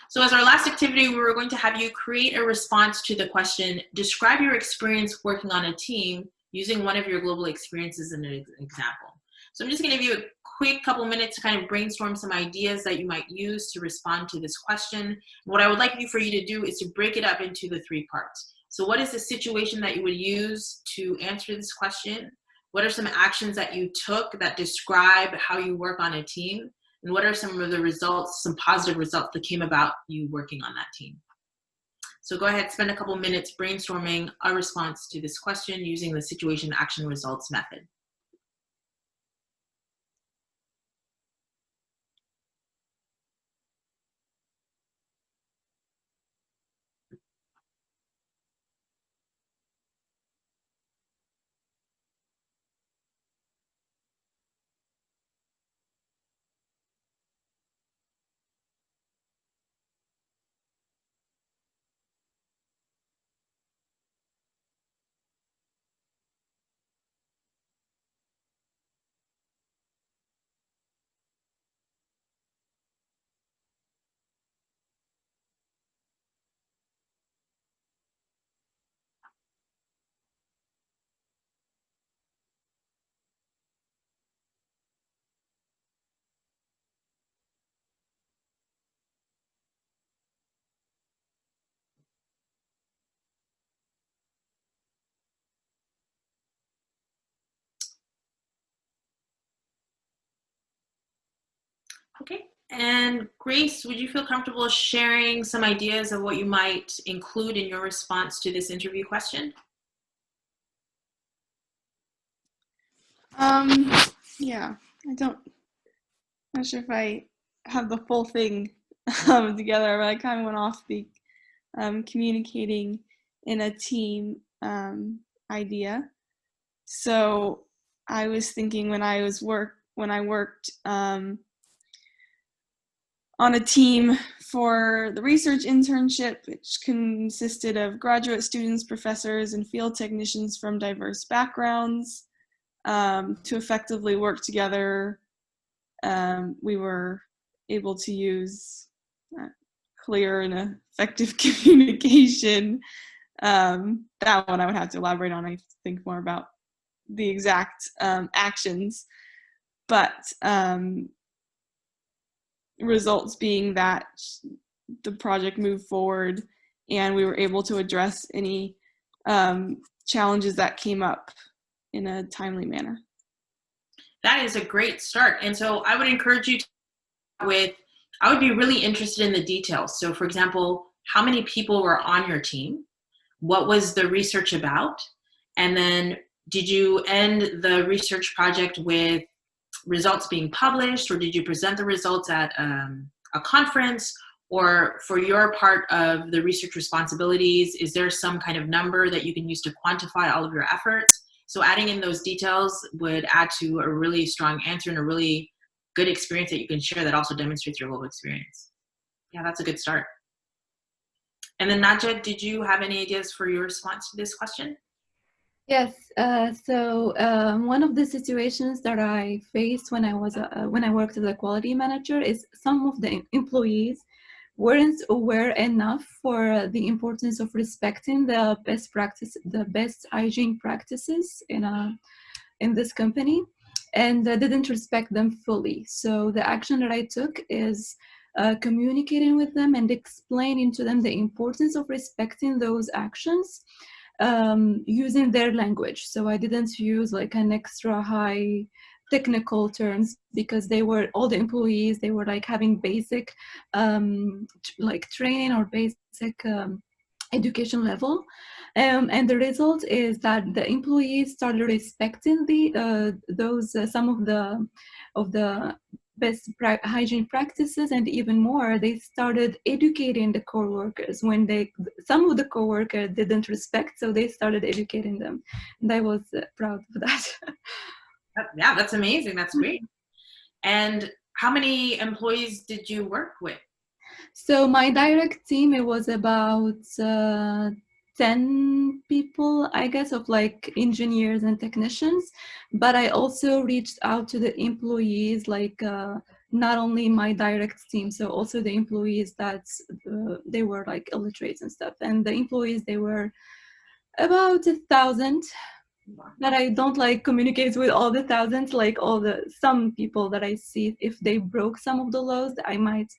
So as our last activity, we were going to have you create a response to the question, describe your experience working on a team using one of your global experiences as an example. So I'm just going to give you a quick couple minutes to kind of brainstorm some ideas that you might use to respond to this question. What I would like for you to do is to break it up into the 3 parts. So what is the situation that you would use to answer this question? What are some actions that you took that describe how you work on a team? And what are some of the results, some positive results that came about you working on that team? So go ahead, spend a couple minutes brainstorming a response to this question using the situation action results method. Okay, and Grace, would you feel comfortable sharing some ideas of what you might include in your response to this interview question? Yeah, I'm not sure if I have the full thing together, but I kind of went off the communicating in a team idea. So I was thinking when I worked on a team for the research internship, which consisted of graduate students, professors, and field technicians from diverse backgrounds, to effectively work together. We were able to use clear and effective communication. That one I would have to elaborate on. I think more about the exact actions, but results being that the project moved forward and we were able to address any challenges that came up in a timely manner. That is a great start. And so I would encourage you to I would be really interested in the details. So for example, how many people were on your team? What was the research about? And then did you end the research project with results being published, or did you present the results at a conference? Or for your part of the research responsibilities, is there some kind of number that you can use to quantify all of your efforts? So adding in those details would add to a really strong answer and a really good experience that you can share that also demonstrates your global experience. Yeah, that's a good start. And then Nadja, did you have any ideas for your response to this question? Yes. So one of the situations that I faced when I worked as a quality manager is some of the employees weren't aware enough for the importance of respecting the best hygiene practices in this company, and didn't respect them fully. So the action that I took is communicating with them and explaining to them the importance of respecting those actions using their language. So I didn't use like an extra high technical terms, because all the employees, they were like having basic like training or basic education level. And the result is that the employees started respecting some of the best hygiene practices, and even more, they started educating the co-workers when some of the co-workers didn't respect, so they started educating them, and I was proud of that. Yeah, that's amazing. That's great. And how many employees did you work with? So my direct team, it was about 10 people, I guess, of like engineers and technicians. But I also reached out to the employees, like not only my direct team, so also the employees that they were like illiterates and stuff. And the employees, they were about 1,000. that I don't like communicate with all the thousands, like some people that I see, if they broke some of the laws, I might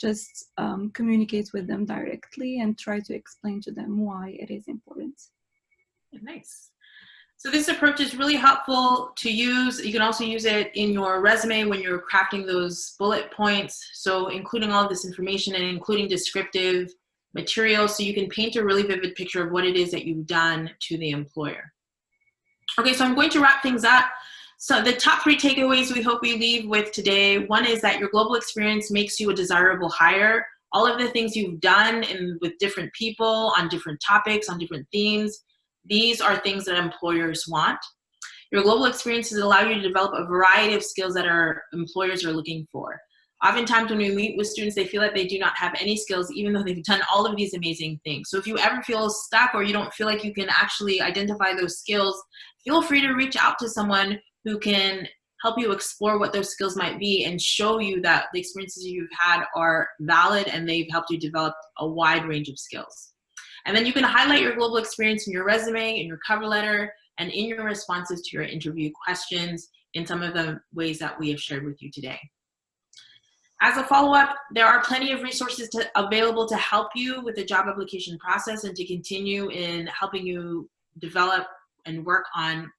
just communicate with them directly and try to explain to them why it is important. Nice. So this approach is really helpful to use. You can also use it in your resume when you're crafting those bullet points. So including all of this information and including descriptive material so you can paint a really vivid picture of what it is that you've done to the employer. Okay, so I'm going to wrap things up. So the top 3 takeaways we hope we leave with today. One is that your global experience makes you a desirable hire. All of the things you've done with different people on different topics, on different themes, these are things that employers want. Your global experiences allow you to develop a variety of skills that our employers are looking for. Oftentimes when we meet with students, they feel that they do not have any skills, even though they've done all of these amazing things. So if you ever feel stuck or you don't feel like you can actually identify those skills, feel free to reach out to someone who can help you explore what those skills might be and show you that the experiences you've had are valid and they've helped you develop a wide range of skills. And then you can highlight your global experience in your resume, in your cover letter, and in your responses to your interview questions in some of the ways that we have shared with you today. As a follow-up, there are plenty of resources available to help you with the job application process and to continue in helping you develop and work on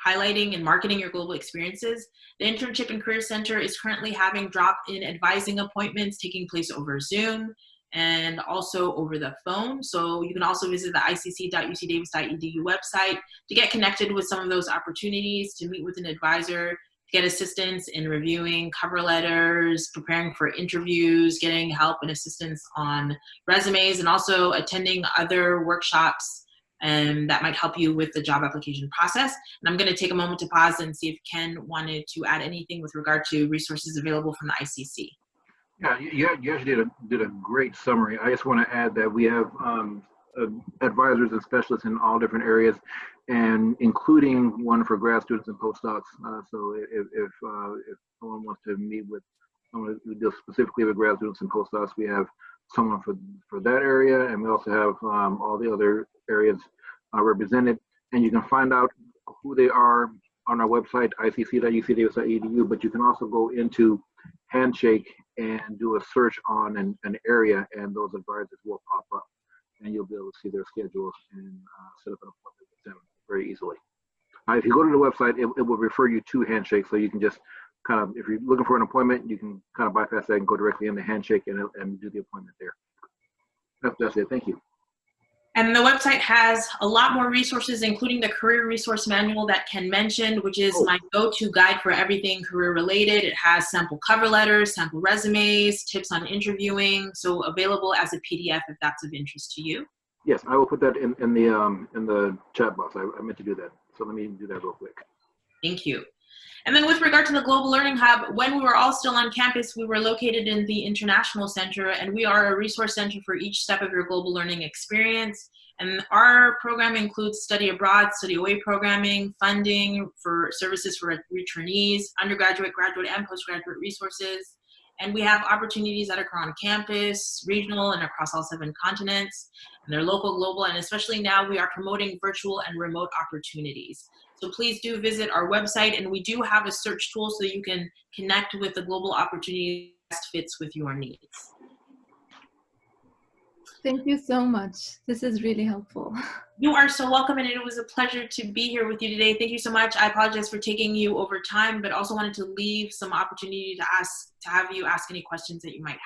highlighting and marketing your global experiences. The Internship and Career Center is currently having drop-in advising appointments taking place over Zoom and also over the phone. So you can also visit the icc.ucdavis.edu website to get connected with some of those opportunities, to meet with an advisor, get assistance in reviewing cover letters, preparing for interviews, getting help and assistance on resumes, and also attending other workshops that might help you with the job application process. And I'm going to take a moment to pause and see if Ken wanted to add anything with regard to resources available from the ICC. Yeah, you actually did a great summary. I just want to add that we have advisors and specialists in all different areas, and including one for grad students and postdocs. So if someone wants to meet with someone who deals specifically with grad students and postdocs, we have someone for that area, and we also have all the other areas represented. And you can find out who they are on our website, icc.ucdavis.edu, but you can also go into Handshake and do a search on an area, and those advisors will pop up, and you'll be able to see their schedules and set up an appointment with them very easily. If you go to the website, it will refer you to Handshake, so you can just kind of, if you're looking for an appointment, you can kind of bypass that and go directly into Handshake and do the appointment there. That's it. Thank you. And the website has a lot more resources, including the career resource manual that Ken mentioned, which is my go-to guide for everything career related. It has sample cover letters, sample resumes, tips on interviewing, so available as a PDF if that's of interest to you. Yes, I will put that in the chat box. I meant to do that, so let me do that real quick. Thank you. And then with regard to the Global Learning Hub, when we were all still on campus, we were located in the International Center, and we are a resource center for each step of your global learning experience. And our program includes study abroad, study away programming, funding for services for returnees, undergraduate, graduate, and postgraduate resources. And we have opportunities that occur on campus, regional, and across all 7 continents. And they're local, global, and especially now we are promoting virtual and remote opportunities. So please do visit our website, and we do have a search tool so you can connect with the global opportunity that best fits with your needs. Thank you so much. This is really helpful. You are so welcome, and it was a pleasure to be here with you today. Thank you so much. I apologize for taking you over time, but also wanted to leave some opportunity to have you ask any questions that you might have.